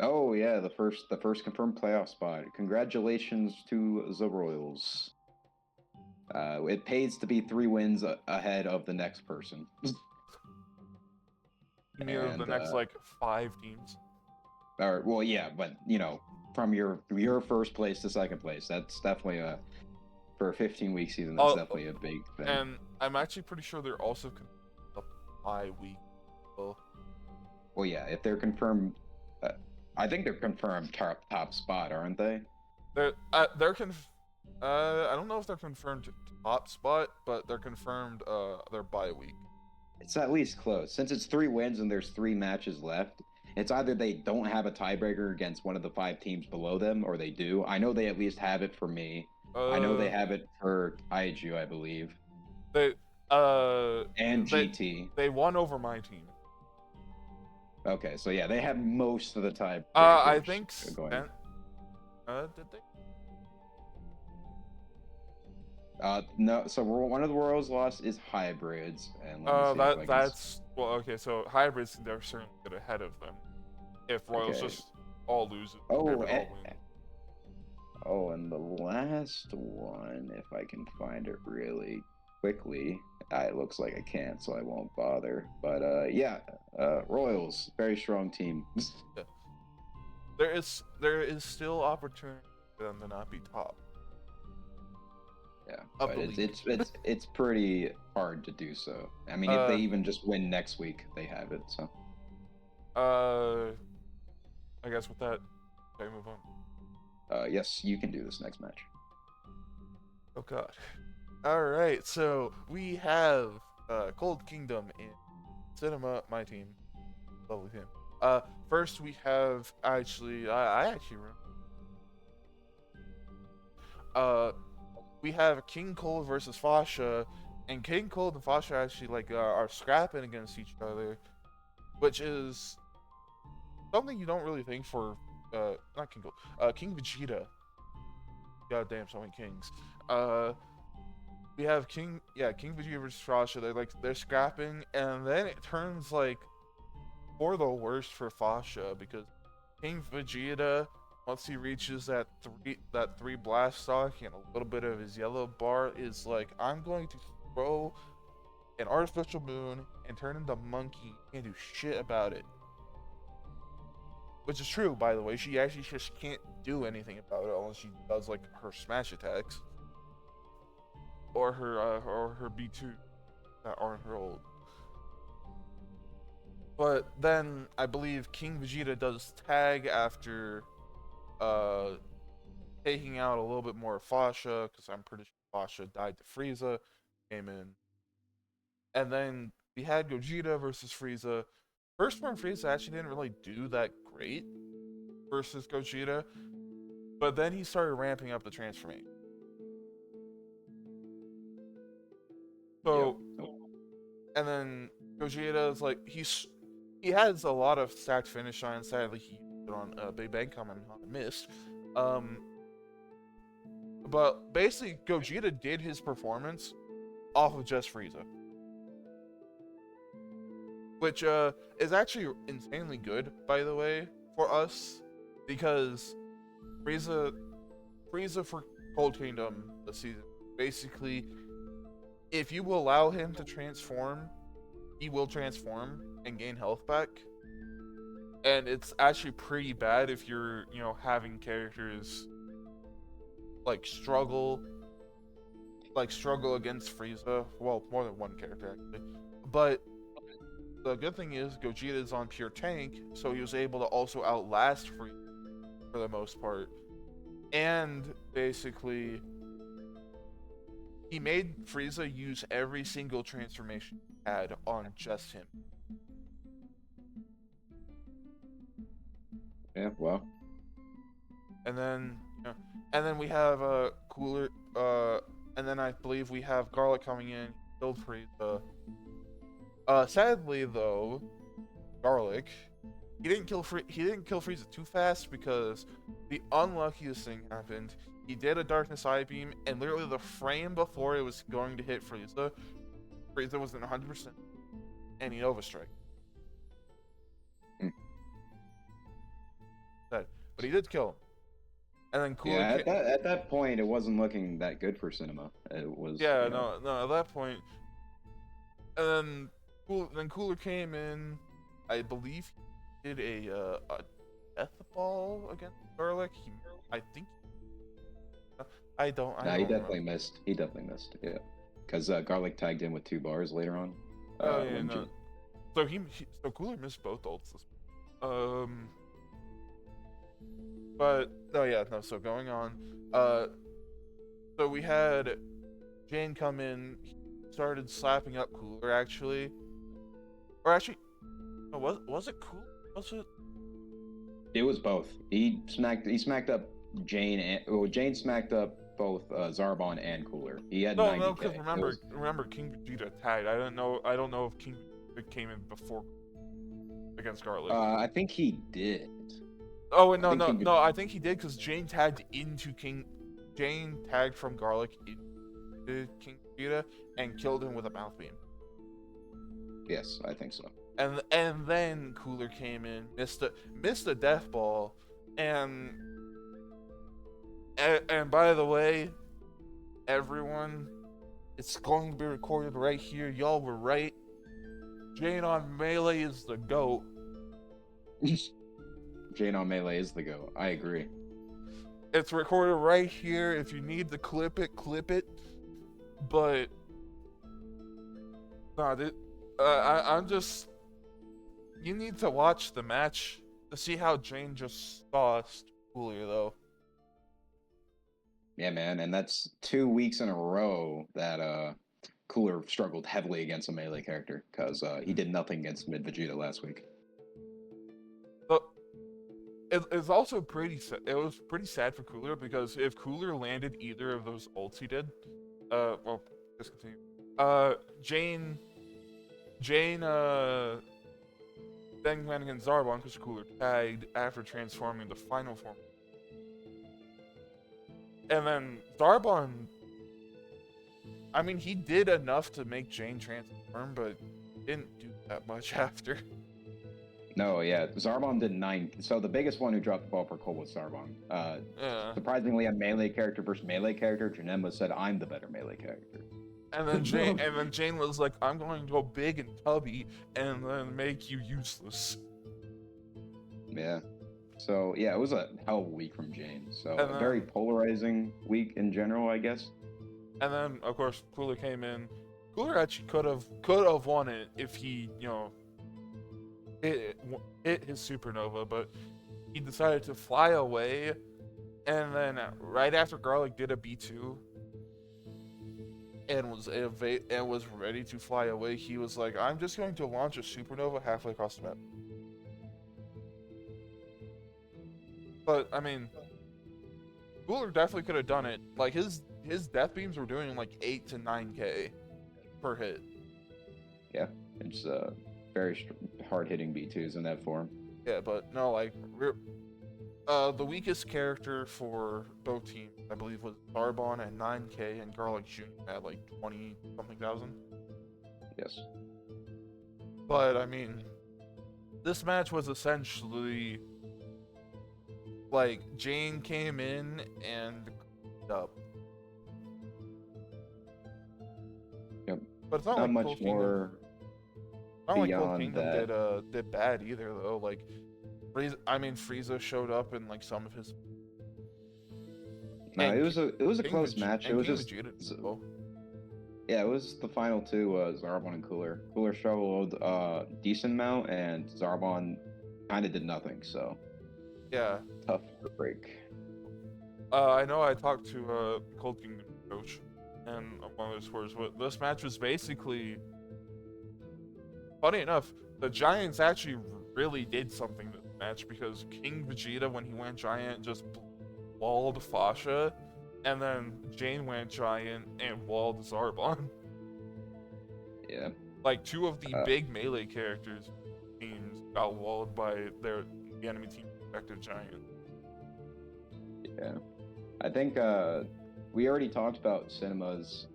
Oh yeah, the first confirmed playoff spot. Congratulations to the Royals. It pays to be 3 wins ahead of the next person. You mean the next like 5 teams? Or well, yeah, but from your first place to second place, that's definitely for a 15-week season. That's definitely a big thing. And I'm actually pretty sure they're also a bye week. Well, yeah, if they're confirmed, I think they're confirmed top spot, aren't they? I don't know if they're confirmed top spot, but they're confirmed their bye week. It's at least close. Since it's 3 wins and there's 3 matches left, it's either they don't have a tiebreaker against one of the 5 teams below them, or they do. I know they at least have it for me. I know they have it for Kaiju, I believe. And they GT. they won over my team. Okay, so yeah, they have most of the I tiebreakers think going. did they? No. So one of the worlds lost is hybrids, and let me see if I can. That's well, okay. So hybrids, they're certainly get ahead of them. If Royals Okay. just all lose it, Oh, hybrid all win. and the last one, if I can find it really quickly. It looks like I can't, so I won't bother. But yeah, Royals, very strong team. Yeah. There is still opportunity for them to not be top Yeah, of but the it's league. it's pretty hard to do so. I mean, if they even just win next week, they have it. So I guess with that, okay, move on. yes, you can do this next match. Oh God. All right, so we have Cold Kingdom in Cinema, my team, lovely team. First we have I actually remember. We have King Cold versus Fasha, and King Cold and Fasha actually are scrapping against each other, which is something you don't really think for not King Cold, King Vegeta. God damn, so many kings. We have King Vegeta versus Fasha. They're scrapping, and then it turns like for the worst for Fasha because King Vegeta, once he reaches that three blast stock and a little bit of his yellow bar, is like, I'm going to throw an artificial moon and turn into monkey and do shit about it. Which is true, by the way. She actually just can't do anything about it unless she does like her smash attacks or her B2 that aren't her old. But then I believe King Vegeta does tag after taking out a little bit more of Fasha, because I'm pretty sure Fasha died to Frieza, came in. And then we had Gogeta versus Frieza. First form Frieza actually didn't really do that great versus Gogeta, but then he started ramping up the transformation. So, Yep. and then Gogeta is like, he has a lot of stacked finish on. Sadly, he used it on Big Bang coming on missed. But basically, Gogeta did his performance off of just Frieza, which is actually insanely good, by the way, for us, because Frieza for Cold Kingdom this season, basically, if you will allow him to transform, he will transform and gain health back. And it's actually pretty bad if you're, having characters like struggle against Frieza. Well, more than one character actually. But the good thing is Gogeta is on pure tank, so he was able to also outlast Frieza for the most part. And basically, he made Frieza use every single transformation he had on just him. Yeah. Well. And then we have Cooler, and then I believe we have Garlic coming in, killed Frieza. Sadly though, Garlic, he didn't kill Frieza too fast because the unluckiest thing happened. He did a Darkness Eye Beam, and literally the frame before it was going to hit Frieza wasn't 100%, and he Nova Strike. But he did kill him. And then Cooler. Yeah, at that point, it wasn't looking that good for cinema. It was. Yeah, no. At that point, and then Cooler came in. I believe he did a death ball against Garlic. I think. I don't. Nah, he definitely remember. missed. He definitely missed. Yeah, because Garlic tagged in with 2 bars later on. Oh yeah, no. So Cooler missed both ults. But oh yeah, no. So going on, so we had Jane come in, he started slapping up Cooler actually, or actually, no, was it Cooler? Was it? It was both. He smacked up Jane, and Jane smacked up both Zarbon and Cooler. He had No, 90K. no, because remember, King Vegeta tagged. I don't know if King Vegeta came in before against Garlic. I think he did. Oh wait, no, think no, King no. I think he did because Jane tagged from Garlic into King Vegeta and killed him with a mouth beam. Yes, I think so. And then Cooler came in, missed a death ball, and by the way, everyone, it's going to be recorded right here. Y'all were right. Jane on Melee is the GOAT. Jane on Melee is the GOAT. I agree. It's recorded right here. If you need to clip it, clip it. But no, I'm just. You need to watch the match to see how Jane just sauced Cooler, though. Yeah, man, and that's 2 weeks in a row that Cooler struggled heavily against a melee character because he did nothing against Mid Vegeta last week. But it's also pretty. It was pretty sad for Cooler because if Cooler landed either of those ults he did, well, let's continue. Jane, then went against Zarbon because Cooler tagged after transforming the final form. And then Zarbon, I mean, he did enough to make Jane transform, but didn't do that much after. No, yeah, Zarbon did 9. So the biggest one who dropped the ball per Cole was Zarbon. Yeah. Surprisingly, a melee character versus melee character, Janemba said, "I'm the better melee character." And then Jane was like, "I'm going to go big and tubby and then make you useless." Yeah. So yeah, it was a hell of a week from Jane. So And a very polarizing week in general, I guess. And then of course Cooler came in. Cooler actually could have won it if he, hit his supernova, but he decided to fly away. And then right after Garlic did a B2 and was ready to fly away, he was like, "I'm just going to launch a supernova halfway across the map." But I mean, Cooler definitely could have done it. Like his death beams were doing like 8 to 9K per hit. Yeah, it's very hard-hitting B2s in that form. Yeah, but no, like the weakest character for both teams, I believe, was Zarbon at 9K and Garlic Jr. at like 20 something thousand. Yes. But I mean, this match was essentially like Jane came in and up. Yep. But it's not Not like much Cold more. Kingdom, not like Cold beyond Kingdom that. did bad either though. Like Frieza showed up in like some of his. No, And it was a King close Vegeta- match. It and was King just Vegeta did well. yeah, it was the final two, Zarbon and Cooler. Cooler struggled decent amount, and Zarbon kind of did nothing. So Yeah. tough to break. I know I talked to Cold Kingdom coach, and one of his words was this match was basically. Funny enough, the Giants actually really did something this match because King Vegeta, when he went Giant, just walled Fasha, and then Jane went Giant and walled Zarbon. Yeah. Like two of the big melee characters teams got walled by the enemy team respective Giant. Yeah. I think we already talked about Cinema's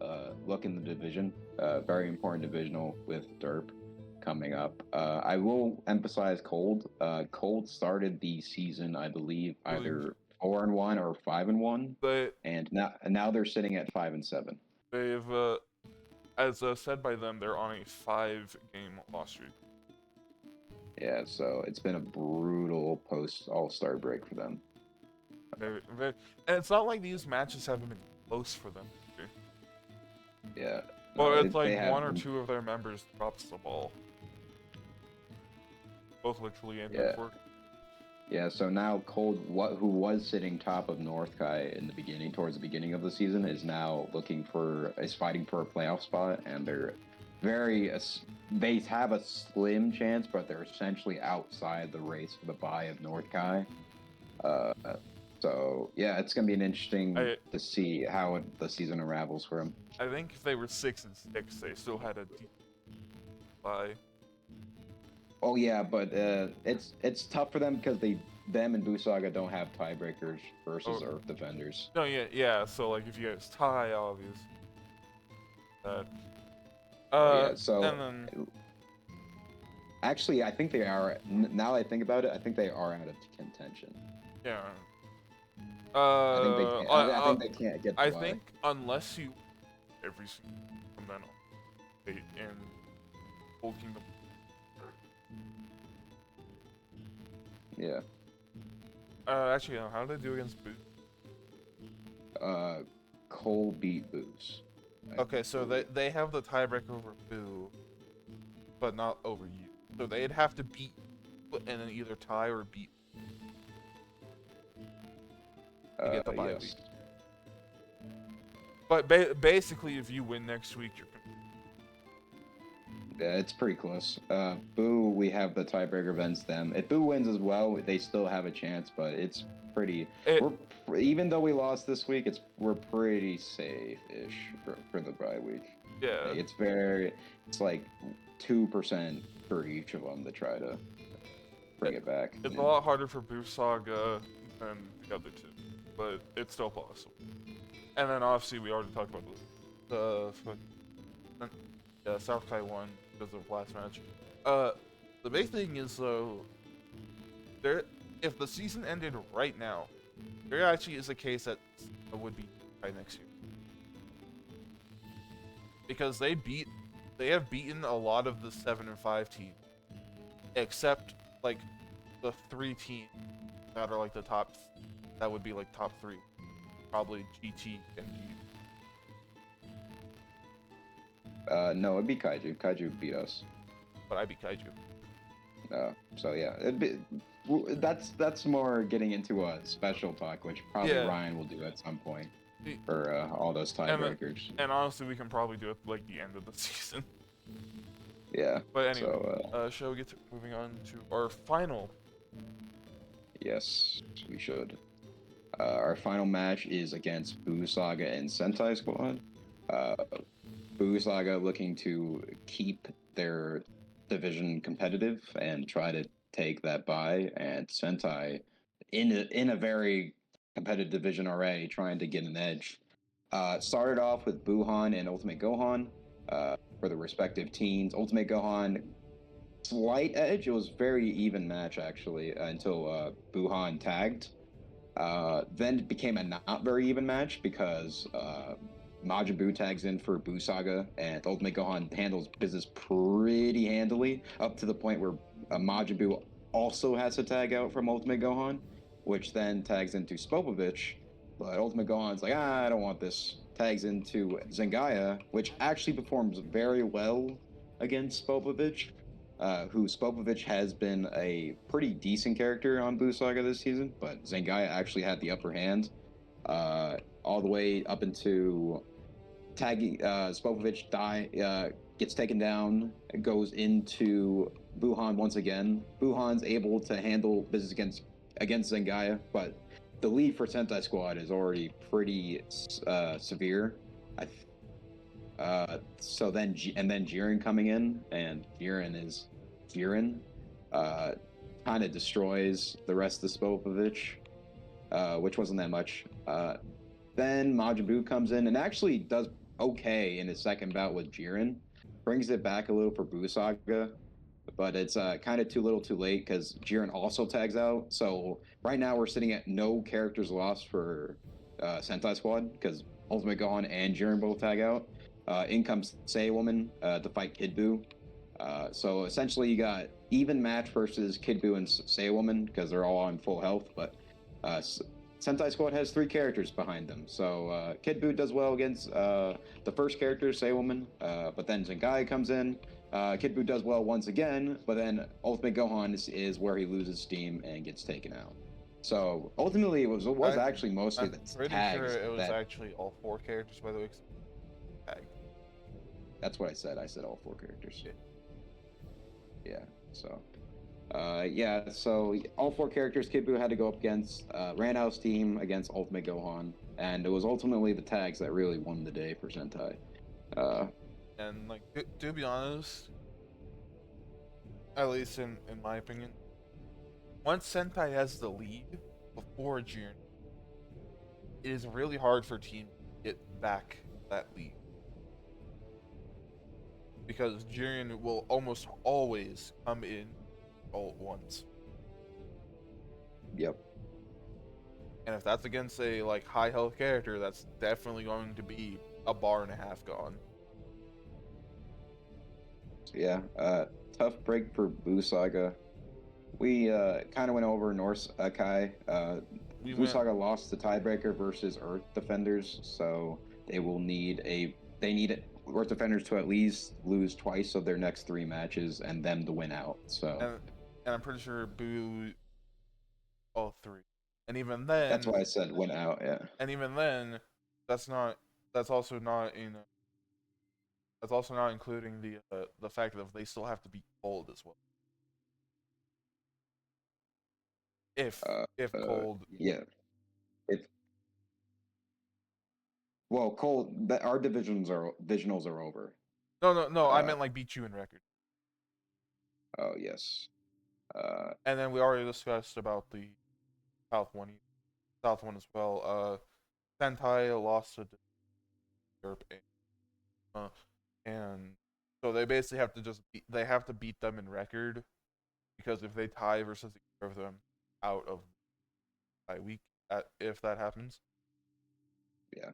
look in the division. Very important divisional with Derp coming up. I will emphasize Cold. Cold started the season, I believe, either 4-1 or 5-1, and now they're sitting at 5-7. They've, as said by them, they're on a 5-game loss streak. Yeah, so it's been a brutal post All-Star break for them. And it's not like these matches haven't been close for them. Yeah. But it's like one or two of their members drops the ball. Both literally and metaphor. Yeah, so now Cold, who was sitting top of North Kai in the beginning, towards the beginning of the season, is now is fighting for a playoff spot, and they have a slim chance, but they're essentially outside the race for the bye of North Kai. So yeah, it's gonna be an interesting I to see how the season unravels for him. I think if they were 6-6, they still had a decent bye. Oh yeah, but it's tough for them because them and Buu Saga don't have tiebreakers versus Oh. Earth Defenders. No, yeah. So like, if you guys tie, obvious. That. Yeah, so And then actually, I think they are. Now that I think about it, I think they are out of contention. yeah. I think they can't. I think they can't get the I bye. think unless you every single from then on, in Whole Kingdom. Yeah. Actually, no, how did they do against Boo? Cole beat Boos. Okay, so they have the tiebreaker over Boo, but not over you. So they'd have to beat you and then either tie or beat to get the bye Yes. week. But basically, if you win next week, you're. Yeah, it's pretty close. Boo, we have the tiebreaker against them. If Boo wins as well, they still have a chance, but it's pretty. Even though we lost this week, we're pretty safe-ish for the bye week. Yeah. It's like 2% for each of them to try to bring it back. It's a lot harder for Buu Saga than the other two, but it's still possible. And then obviously we already talked about the South Kai won because of last match. The big thing is though, if the season ended right now, there actually is a case that it would be by next year. Because they have beaten a lot of the 7-5 teams, except like the 3 teams that are like the top, that would be like top 3, probably GT and G. No, it'd be Kaiju. Kaiju beat us. But I beat Kaiju. So yeah, that's more getting into a special talk, which probably Ryan will do at some point for all those tiebreakers. And honestly, we can probably do it like the end of the season. Yeah. But anyway, shall we get moving on to our final? Yes, we should. Our final match is against Buu Saga and Sentai Squad. Buu Saga looking to keep their division competitive and try to take that bye, and Sentai in a very competitive division already, trying to get an edge. Started off with Buhan and Ultimate Gohan for the respective teams. Ultimate Gohan, slight edge. It was very even match actually until Buhan tagged. Then it became a not very even match because Majin Buu tags in for Buu Saga, and Ultimate Gohan handles business pretty handily, up to the point where Majin Buu also has to tag out from Ultimate Gohan, which then tags into Spopovich. But Ultimate Gohan's like, I don't want this. Tags into Zengaya, which actually performs very well against Spopovich, who Spopovich has been a pretty decent character on Buu Saga this season, but Zengaya actually had the upper hand all the way up into tagging. Spopovich gets taken down, goes into Buhan once again. Buhan's able to handle business against Zengaya, but the lead for Sentai Squad is already pretty severe. So then Jiren coming in, and Jiren kind of destroys the rest of Spopovich, which wasn't that much. Then Majin Buu comes in and actually does okay in his second bout with Jiren, brings it back a little for Buu Saga, but it's kind of too little too late because Jiren also tags out. So right now we're sitting at no characters lost for Sentai Squad because Ultimate Gohan and Jiren both tag out. In comes Woman to fight Kid Buu. So essentially you got even match versus Kid Buu and Woman because they're all on full health, but Sentai Squad has 3 characters behind them. So Kid Buu does well against the first character, Woman, but then Zengaya comes in. Kid Buu does well once again, but then Ultimate Gohan is where he loses steam and gets taken out. So ultimately, it was actually mostly the tags. Pretty sure it was actually all 4 characters, by the way. Tag. That's what I said. I said all 4 characters. Yeah. So Yeah, so all four characters Kid Buu had to go up against Ranau's team against Ultimate Gohan, and it was ultimately the tags that really won the day for Sentai. And like to be honest, at least in my opinion, once Sentai has the lead before Jiren, it is really hard for teams to get back that lead because Jiren will almost always come in all at once. Yep. And if that's against a like high health character, that's definitely going to be a bar and a half gone. Yeah. Tough break for Buu Saga. We kind of went over Norse Kai. We Buu went Saga lost the tiebreaker versus Earth Defenders, so they will need Earth Defenders to at least lose twice of their next three matches and them to win out. So and I'm pretty sure Boo all three. And even that's then, why I said win out. Yeah. and even then, that's not that's also not in that's also not including the fact that they still have to beat Cold as well. If Uh, if Cold yeah. If well, Cole, our divisionals are over. no, I Uh, meant like beat you in record. oh yes. Uh, And then we already discussed about the South one South one as well. Sentai lost to Derp, and so they basically have to they have to beat them in record because if they tie versus either of them out of by week if that happens. yeah.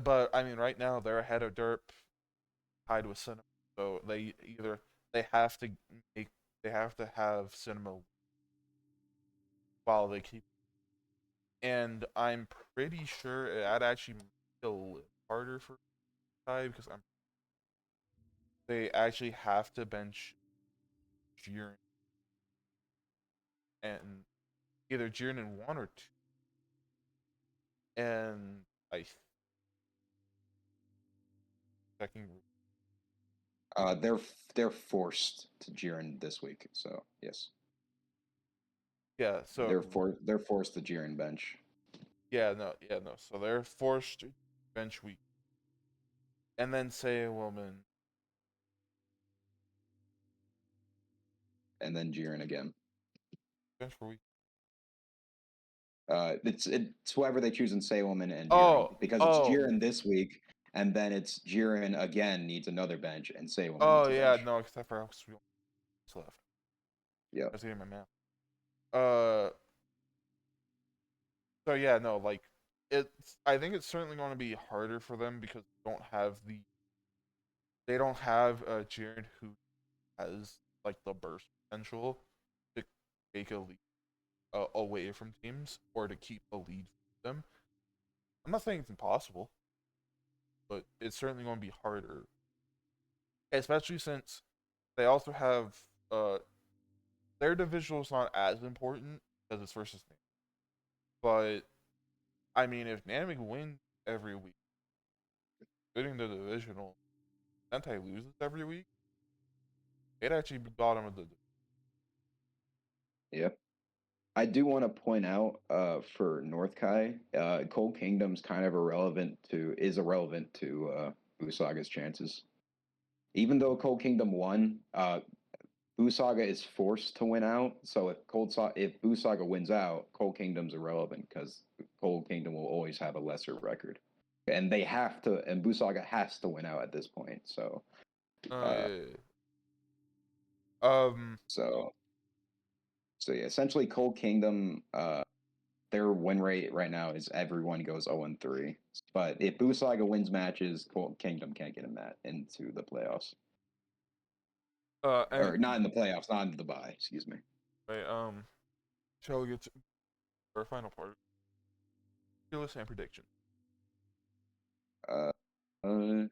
But I mean, right now they're ahead of Derp, tied with Cinema, so they have to make they have to have Cinema while they keep. And I'm pretty sure that actually makes it a little harder for tie because they actually have to bench Jiren and either Jiren in one or two. And I checking. They're forced to Jiren this week. So yes, Yeah, so they're forced to Jiren bench, yeah, no. So they're forced to bench week, and then say a woman and then Jiren again. bench for week. It's whoever they choose in Salem and Jiren Oh, because it's oh, Jiren this week, and then it's Jiren again needs another bench, and Salem oh needs a yeah, bench. no, except for we left. I Yep. was getting my map. Uh, so yeah, no, like it's. I think it's certainly going to be harder for them because they don't have Jiren who has like the burst potential to take a lead away from teams or to keep a lead from them. I'm not saying it's impossible, but it's certainly going to be harder, especially since they also have uh their divisional is not as important because it's versus Namek. But I mean, if Namek wins every week, including the divisional, Sentai loses every week, they'd actually be bottom of the. Yep. I do want to point out for North Kai, Cold Kingdom's kind of irrelevant to Buu Saga's chances. Even though Cold Kingdom won, Buu Saga is forced to win out. So if Buu Saga wins out, Cold Kingdom's irrelevant because Cold Kingdom will always have a lesser record, and Buu Saga has to win out at this point. So, uh, Yeah, yeah. so so yeah, essentially Cold Kingdom, their win rate right now is everyone goes 0-3. But if Buu Saga wins matches, Cold Kingdom can't get into the playoffs. And Or not in the playoffs, not into the bye, excuse me. right, shall we get to our final part? Fearless and prediction. Uh, uh,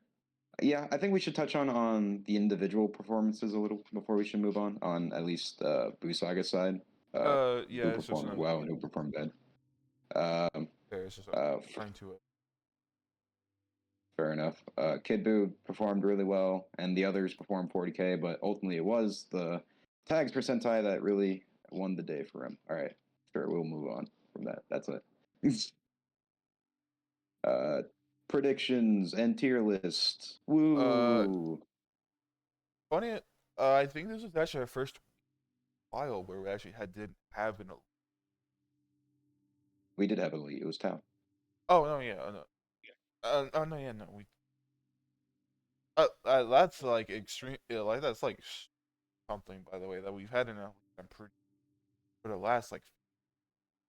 yeah, I think we should touch on the individual performances a little before we should move on at least Buu Saga's side. Yeah, Who it's just performed well and who performed bad. Um, okay, it's just uh, trying to Fair enough. Kid Buu performed really well, and the others performed 40K, but ultimately it was the tags for Sentai that really won the day for him. All right, sure, we'll move on from that. That's it. uh, predictions and tier list. Uh, Woo! funny. I think this was actually our first while where we actually didn't have an. We did have a lead. It was Tao. Oh no, yeah, no. Oh no, yeah, no. That's like extreme. Yeah, like that's like something, by the way, that we've had in a. I'm pretty for the last like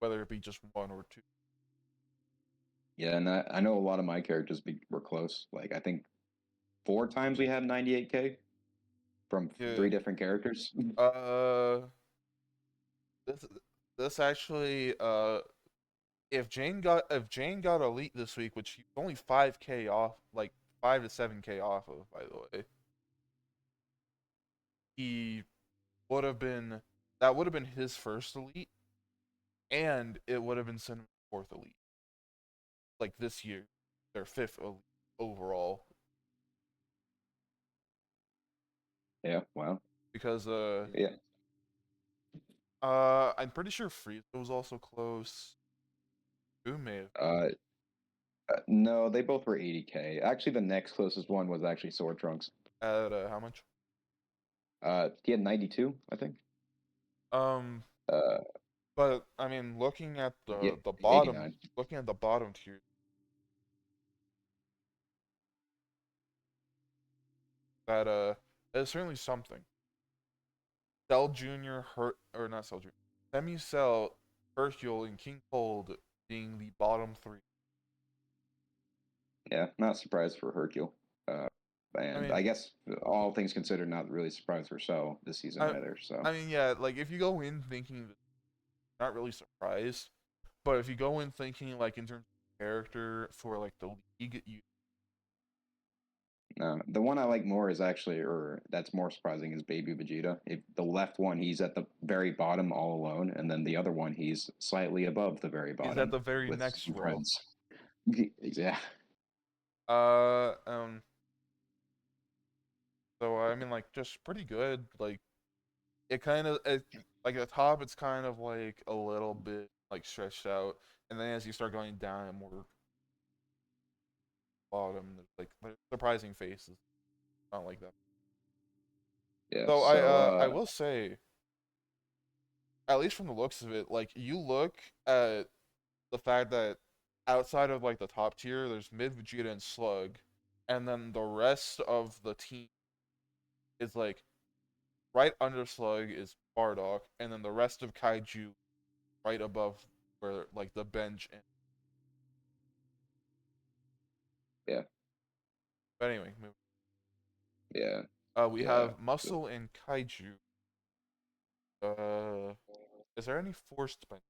whether it be just one or two. Yeah, and I know a lot of my characters were close. Like I think 4 times we had 98K from Yeah. 3 different characters. Uh, this this actually if Jane got elite this week, which she's only 5K off, like 5 to 7K off of, by the way, he would have been that would have been his first elite, and it would have been Cinema's fourth elite, like this year, their fifth elite overall, Yeah, wow. because Yeah. I'm pretty sure Frieza was also close. Who may have Uh, no, they both were 80K. Actually, the next closest one was actually Sword Trunks. at how much? He had 92, I think. Um, Uh, but I mean, looking at yeah, the he's bottom, 89. looking at the bottom tier, that is certainly something. Cell Junior, Hurt or not Cell Junior, Semi Cell, Hercule, and King Cold being the bottom three. Yeah, not surprised for Hercule. Uh, I and mean, I guess all things considered, not really surprised for Cell this season I, either. So I mean, yeah, like if you go in thinking not really surprised, but if you go in thinking like in terms of character for like the league, you the one I like more is actually, or that's more surprising, is Baby Vegeta. If the left one, he's at the very bottom all alone, and then the other one, he's slightly above the very he's at bottom the very with next some row. friends. Yeah, Uh, um, so I mean, like just pretty good. Like it kind of like at the top, it's kind of like a little bit like stretched out, and then as you start going down and more bottom, there's like surprising faces. Not like that. yeah. So So I will say, at least from the looks of it, like you look at the fact that outside of like the top tier, there's Mid Vegeta and Slug, and then the rest of the team is like right under Slug is Bardock, and then the rest of Kaiju right above where like the bench. yeah, But anyway, yeah, we yeah. have Muscle and Kaiju. Uh, is there any forced bench?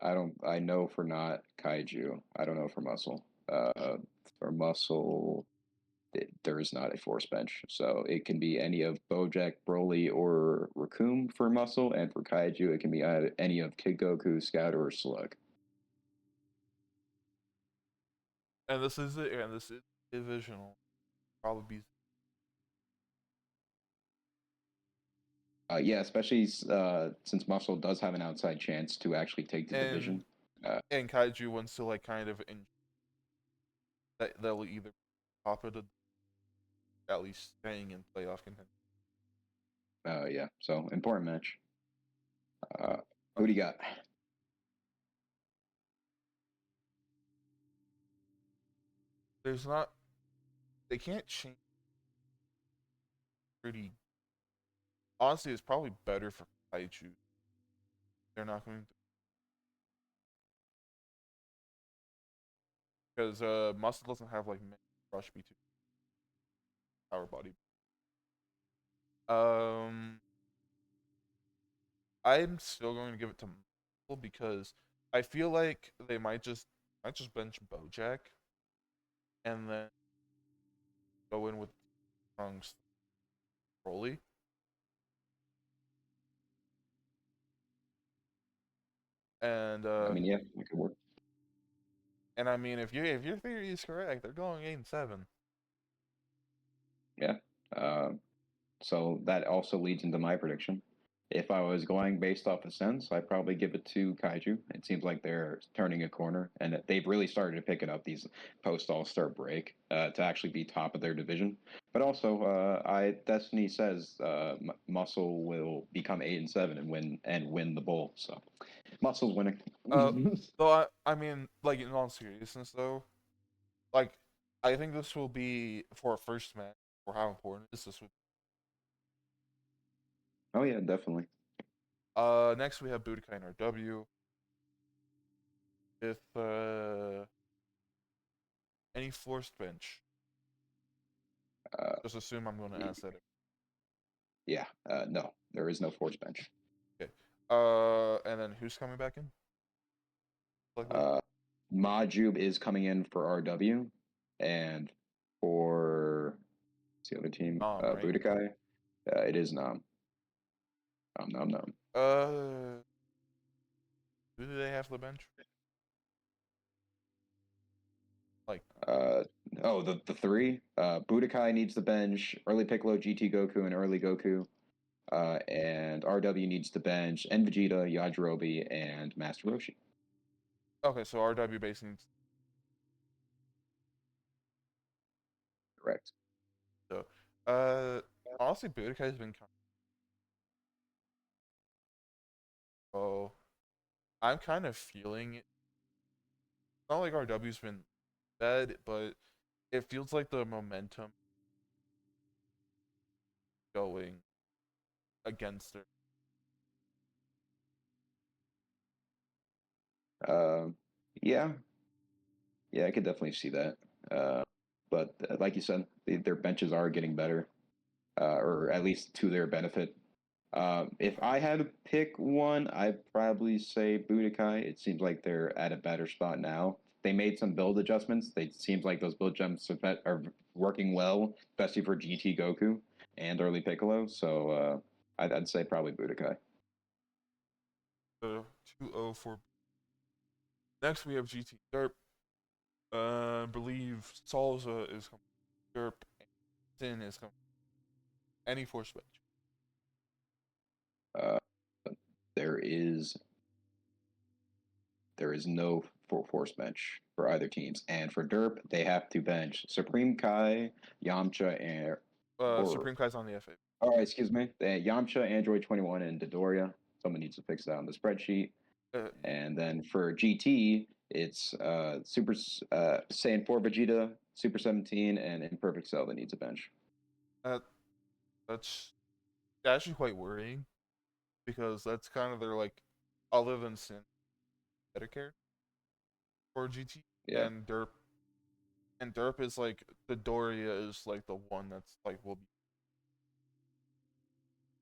I don't. I know for not Kaiju. I don't know for Muscle. For Muscle, there is not a force bench, so it can be any of Bojack, Broly, or Raccoon for Muscle, and for Kaiju, it can be any of Kid Goku, Scout, or Slug. And this is it. And this is divisional. Probably be. Yeah, especially since Muscle does have an outside chance to actually take the and division. Uh, and Kaiju wants to like kind of that they'll either top it or at least staying in playoff contention. yeah, so important match. Uh, Uh, who do you got? there's not. They can't change. Pretty honestly, it's probably better for Kaiju. They're not going to because Muscle doesn't have like Rush B2 power body. Um, I'm still going to give it to Muscle because I feel like they might just bench Bojack and then go in with Trunks Broly. And I mean, yeah, it could work. I mean if your theory is correct, they're going 8-7. Yeah. So that also leads into my prediction. If I was going based off of sense, I'd probably give it to Kaiju. It seems like they're turning a corner, and they've really started to pick it up these post All-Star break to actually be top of their division. But also, Destiny says Muscle will become 8-7 and win the bowl. So Muscle's winning. Though I mean, like in all seriousness though, like I think this will be for a first match for how important this would. Oh yeah, definitely. Next we have Budokai and RW. If any forced bench, Uh, just assume I'm going to ask that. yeah, no, there is no force bench. Okay. And then who's coming back in? Likely. Majub is coming in for RW, and for what's the other team? Right? Budokai. It is Nom. Who do they have for the bench? Like, Uh, oh, the three. Budokai needs the bench. Early Piccolo, GT Goku, and early Goku. And RW needs the bench. And Vegeta, Yajirobe, and Master Roshi. okay, so RW base needs. Correct. So, honestly, Budokai's been kind. Oh, I'm kind of feeling it. Not like RW's been bad, but it feels like the momentum going against it. Uh, yeah, yeah, I could definitely see that. But like you said, their benches are getting better, or at least to their benefit. If I had to pick one, I'd probably say Budokai. It seems like they're at a better spot now. They made some build adjustments. They seems like those build jumps are working well, especially for GT Goku and early Piccolo. So I'd say probably Budokai. So 2-0 for. Next we have GT Derp. I believe Salza is coming. Derp. Sin is coming. Any force bench. Uh, there is no force bench for either teams, and for Derp they have to bench Supreme Kai, Yamcha, and or Supreme Kai's on the FA. all right, excuse me. Yamcha, Android 21, and Dodoria. Someone needs to fix that on the spreadsheet. Uh, And then for GT, it's Super Saiyan 4 Vegeta, Super 17, and Imperfect Cell that needs a bench. that's actually quite worrying because that's kind of their like, other than Sin, better care for GT Yeah. and Derp is like the Doria is like the one that's like will be.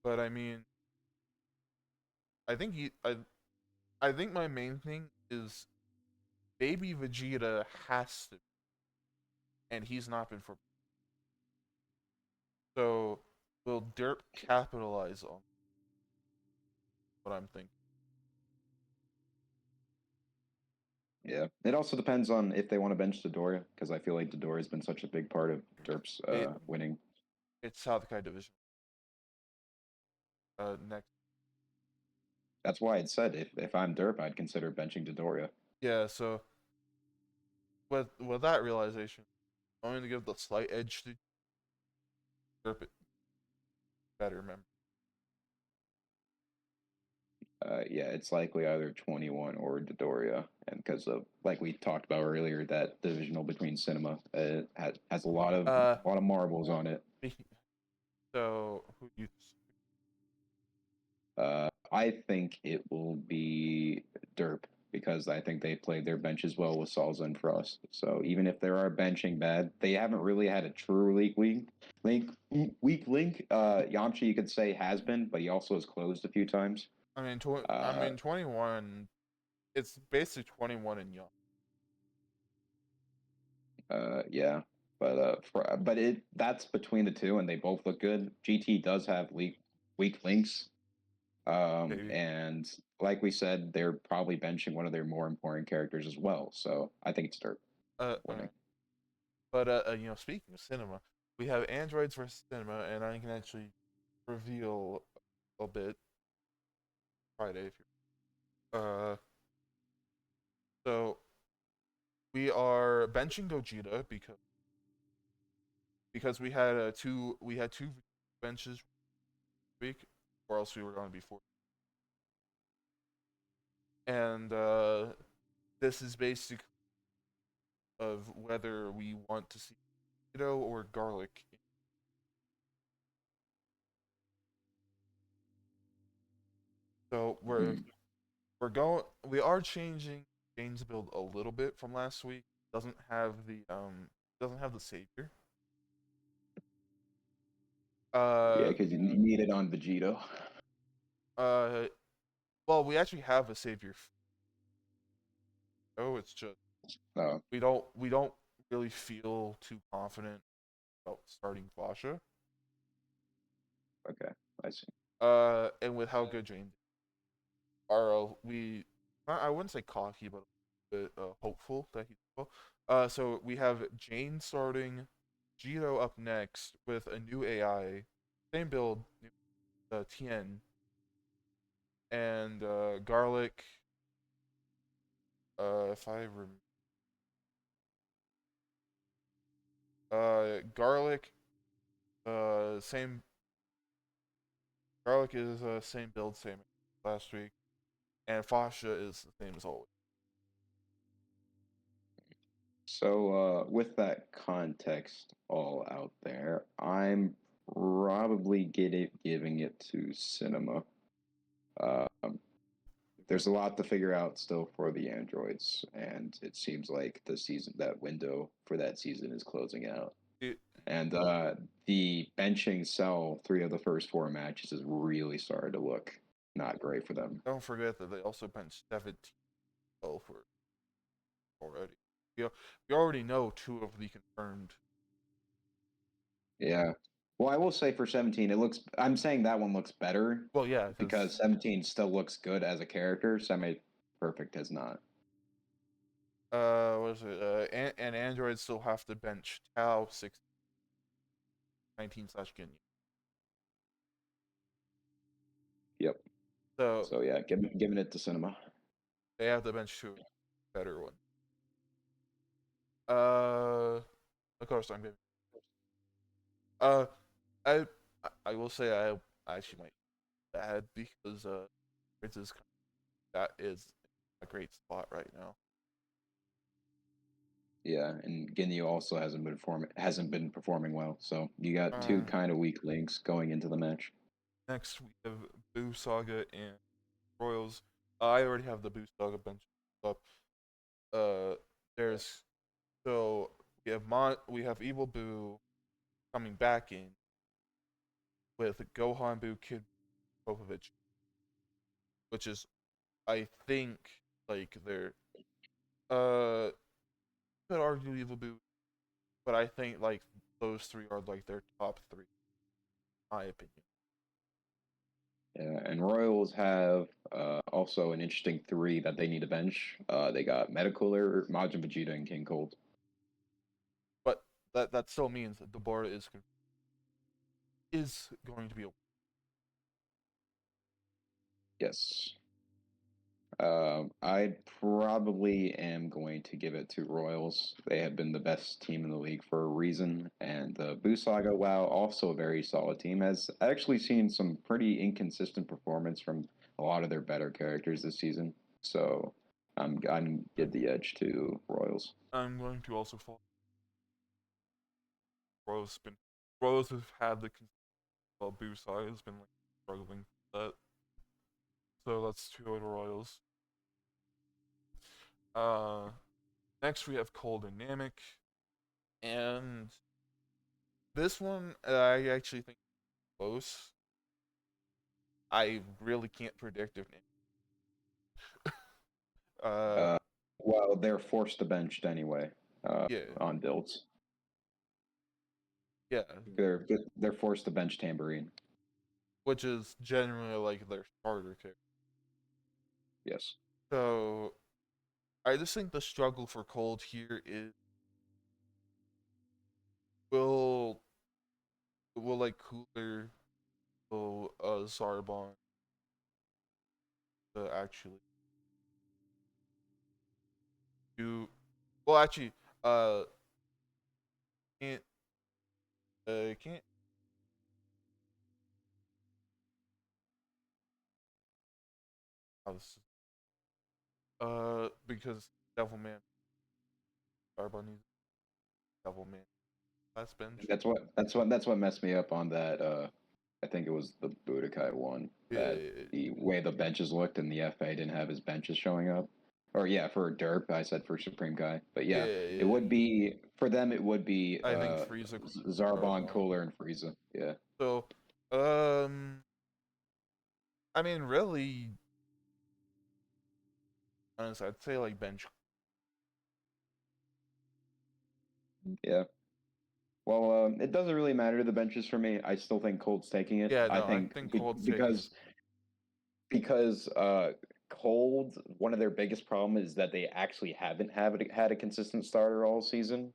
But I mean, I think I think my main thing is Baby Vegeta has to, and he's not been for. So will Derp capitalize on what I'm thinking? Yeah. It also depends on if they want to bench Dodoria, because I feel like Dodoria has been such a big part of Derp's It winning. it's South Kai division. Next, That's why it said if I'm Derp, I'd consider benching Dodoria. yeah. So with that realization, I'm going to give the slight edge to Derp. It better remember. Yeah, it's likely either 21 or Dodoria, and because of like we talked about earlier, that divisional between Cinema has a lot of marbles on it. So who you? I think it will be Derp because I think they played their benches well with Salza and Frost. So even if there are benching bad, they haven't really had a true weak link. Yamcha, you could say has been, but he also has closed a few times. I Uh, mean 21. It's basically 21 and young. yeah, but that's between the two, and they both look good. GT does have weak links. Maybe. And like we said, they're probably benching one of their more important characters as well. So I think it's Derp winning. But speaking of cinema, we have androids versus cinema, and I can actually reveal a bit Friday if you so we are benching Gogeta because we had two benches this week, or else we were going to be four. And this is basic of whether we want to see potato or garlic. So Hmm. we are changing Jane's build a little bit from last week. Doesn't have the savior. Yeah, Uh because you need it on Vegito. uh well, we actually have a savior. Oh, it's just Oh, we don't really feel too confident about starting Fasha. okay, I see. And with how good Jane are, I wouldn't say cocky, but a bit hopeful that he's well. So we have Jane starting, Jito up next with a new AI, same build, Tien, and Garlic. If I remember, Garlic, same. Garlic is same build, same as last week, and Fasha is the same as always. So, with that context all out there, I'm probably giving it to Cinema. Um, there's a lot to figure out still for the androids, and it seems like that window for that season is closing out. It, And the benching Cell 3 of the first 4 matches is really starting to look not great for them. don't forget that they also benched 17 for already. We, we already know two of the confirmed. Yeah. Well, I will say for 17, it looks. I'm saying that one looks better Well, yeah, because because 17 still looks good as a character. Semi perfect has not. what is it? And androids still have to bench Tau 19 slash Ginyu. Yep. So So yeah, giving it to Cinema. they have to bench two better ones. Uh, of course I'm giving. Uh, I I will say I actually might be bad because Prince is that is a great spot right now. Yeah, and Ginyu also hasn't been performing well. So you got two Uh, kind of weak links going into the match. Next we have Buu Saga and Royals. I already have the Buu Saga bench up. Uh, there's so we have Evil Boo coming back in with Gohan Boo Kid Popovich, which is I think like they're could argue Evil Boo, but I think like those three are like their top three, in my opinion. Yeah, and Royals have also an interesting 3 that they need to bench. They got Metacooler, Majin Vegeta, and King Cold. But that still means that the board is going to be a Yes. I probably am going to give it to Royals. They have been the best team in the league for a reason, and the Buu Saga, while also a very solid team, has actually seen some pretty inconsistent performance from a lot of their better characters this season. So I'm give the edge to Royals. I'm going to also fall. Royals been Royals have had the well, Boo Saga has been like struggling with that. So that's two out of Royals. Uh, Next we have Cold and Namek, and this one I actually think is close. I really can't predict if uh Uh, well, they're forced to bench anyway yeah on builds. yeah, They're forced to bench Tambourine. which is generally like their starter kick. Yes. So I just think the struggle for Cold here is will will like Cooler so Zarbon to actually do well. Actually, uh, can't can't how this because Devilman Zarbon needs Devilman last bench. That's what messed me up on that. I think it was the Budokai one that Yeah, the way the benches looked and the FA didn't have his benches showing up. Or yeah, for Derp, I said for Supreme Guy, but yeah, yeah, it yeah. would be for them. It would be I think Frieza, Zarbon, Zarbon. Cooler, and Frieza. Yeah, So, um, I mean, really, honestly, I'd say like bench. yeah. Well, it doesn't really matter the benches for me. I still think Cold's taking it. Yeah, I no, I think think Cold's taking it. because Cold, one of their biggest problems is that they actually haven't had a consistent starter all season.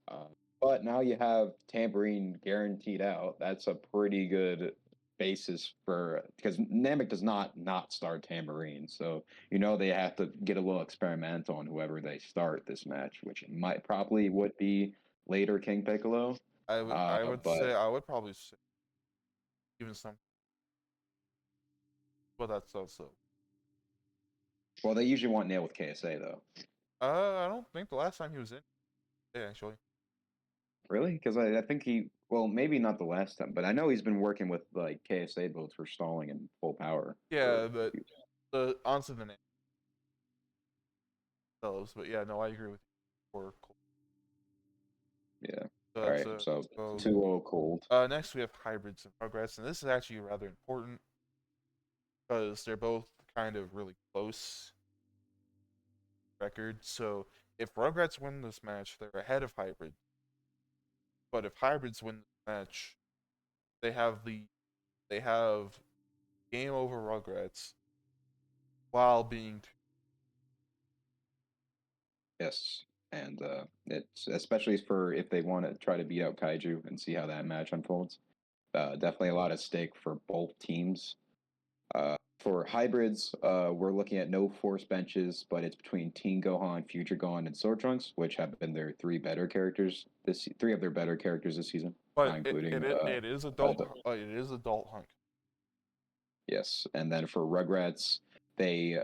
Uh, but now you have Tambourine guaranteed out. That's a pretty good basis for because Namek does not start Tambourine, so they have to get a little experimental on whoever they start this match, which might probably would be later King Piccolo. But I would probably say even some, but that's also. well, they usually want Nail with KSA though. I don't think the last time he was in. Yeah, actually. Really? Because I think well, maybe not the last time, but I know he's been working with like KSA builds for stalling and full power Yeah, for. but the onto the name themselves. But yeah, no, I agree with you. For Cold. Yeah. So All that's right. So so. 2-0 Cold. Next we have hybrids and progress, and this is actually rather important because they're both kind of really close records. So if Rugrats win this match, they're ahead of hybrids. But if hybrids win this match, they have they have game over Rugrats while being Yes. And it's especially for if they want to try to beat out Kaiju and see how that match unfolds. Definitely a lot at stake for both teams. For hybrids, we're looking at no force benches, but it's between Teen Gohan, Future Gohan, and Sword Trunks, which have been their three of their better characters this season, not but including it is the adult hunk. yes. And then for Rugrats, they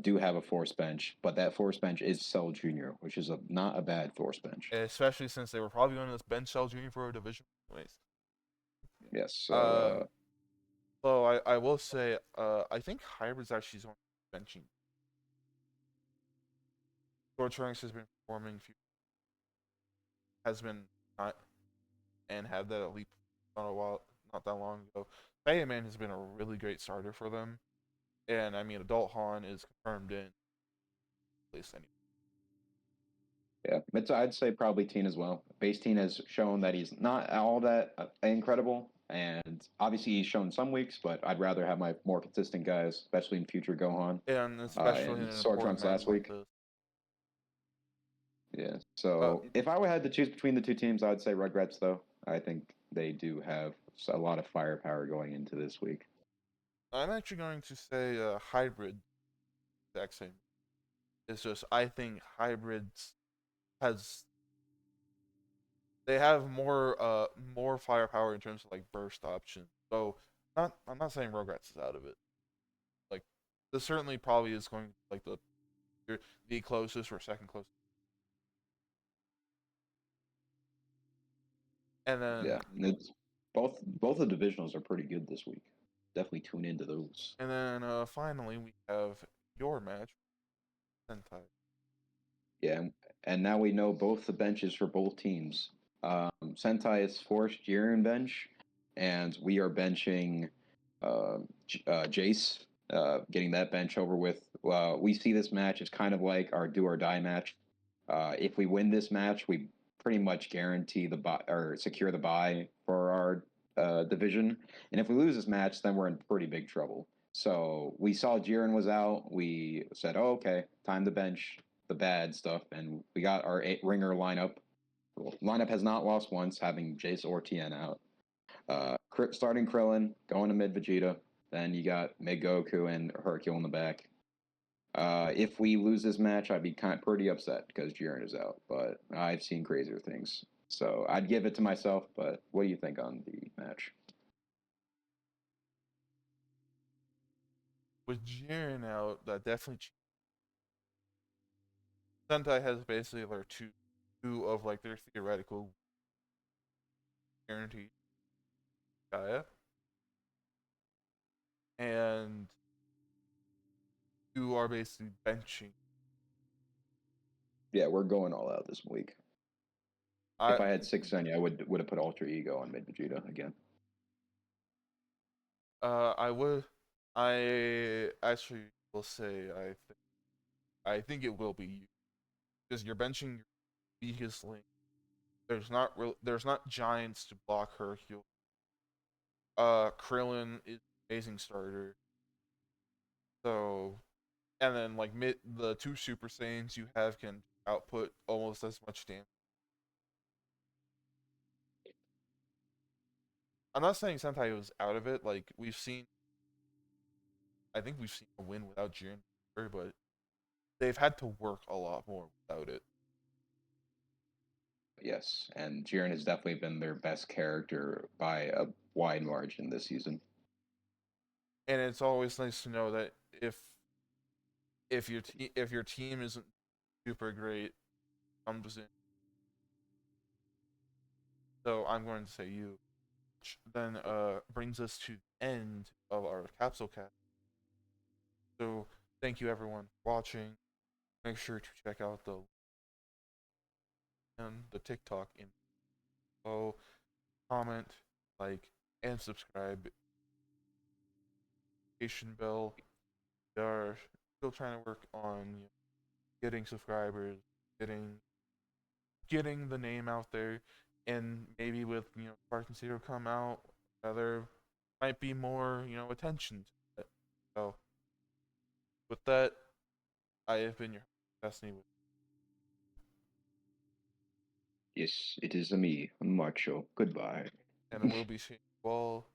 do have a force bench, but that force bench is Cell Junior, which is not a bad force bench. Especially since they were probably going to bench Cell Junior for a division anyways. Yes. Um so I will say I think hybrids actually is on benching. Sword Trunks has been performing has been not and had that leap not a while not that long ago. Man has been a really great starter for them. And I mean adult Han is confirmed in place anyway. Yeah, I'd say probably Teen as well. Base Teen has shown that he's not all that incredible, and obviously he's shown some weeks, but I'd rather have my more consistent guys, especially in future Gohan And especially in and an Sword important Trunks match last like week. this. Yeah, Uh, so if I had to choose between the two teams, I'd say Rugrats, though. I think they do have a lot of firepower going into this week. I'm actually going to say hybrid exact same. It's just I think hybrids has they have more firepower in terms of like burst options. So not I'm not saying Rugrats is out of it. Like this certainly probably is going like the closest or second closest. And then Yeah, it's both the divisionals are pretty good this week. Definitely tune into those. finally we have your match, Sentai. Yeah, and now we know both the benches for both teams. Sentai is forced Jiren bench, and we are benching Jace, getting that bench over with. We see this match as kind of like our do or die match. If we win this match, we pretty much guarantee the buy or secure the buy for our division. And if we lose this match, then we're in pretty big trouble. So we saw Jiren was out. We said, "Oh, okay, time to bench the bad stuff," and we got our ringer lineup. Lineup has not lost once, having Jace or Tien out. starting Krillin, going to mid Vegeta. Then you got mid Goku and Hercule in the back. If we lose this match, I'd be pretty upset because Jiren is out. But I've seen crazier things, so I'd give it to myself. But what do you think on the match? With Jiren out, that definitely. Sentai has basically their two of like their theoretical guaranteed Gaia, and you are basically benching. Yeah, we're going all out this week. If I had 6 Zen, I would have put Ultra Ego on mid Vegeta again. I would. I actually will say I think it will be you because you're benching your weakest link. There's not giants to block Hercule. Krillin is an amazing starter. So, and then like the two Super Saiyans you have can output almost as much damage. I'm not saying Sentai was out of it. Like I think we've seen a win without Jiren, but they've had to work a lot more without it. Yes, and Jiren has definitely been their best character by a wide margin this season. And it's always nice to know that if your team isn't super great, comes in. So I'm going to say you. Which then brings us to the end of our capsule cast. So thank you everyone for watching. Make sure to check out the TikTok in below. Comment, like, and subscribe. Notification bell. We are still trying to work on getting subscribers, getting the name out there, and maybe with SparkingZero come out, there might be more attention to it. So with that, I have been your host, Destiny, Yes, it is me, Macho. Goodbye. and we'll be seeing you all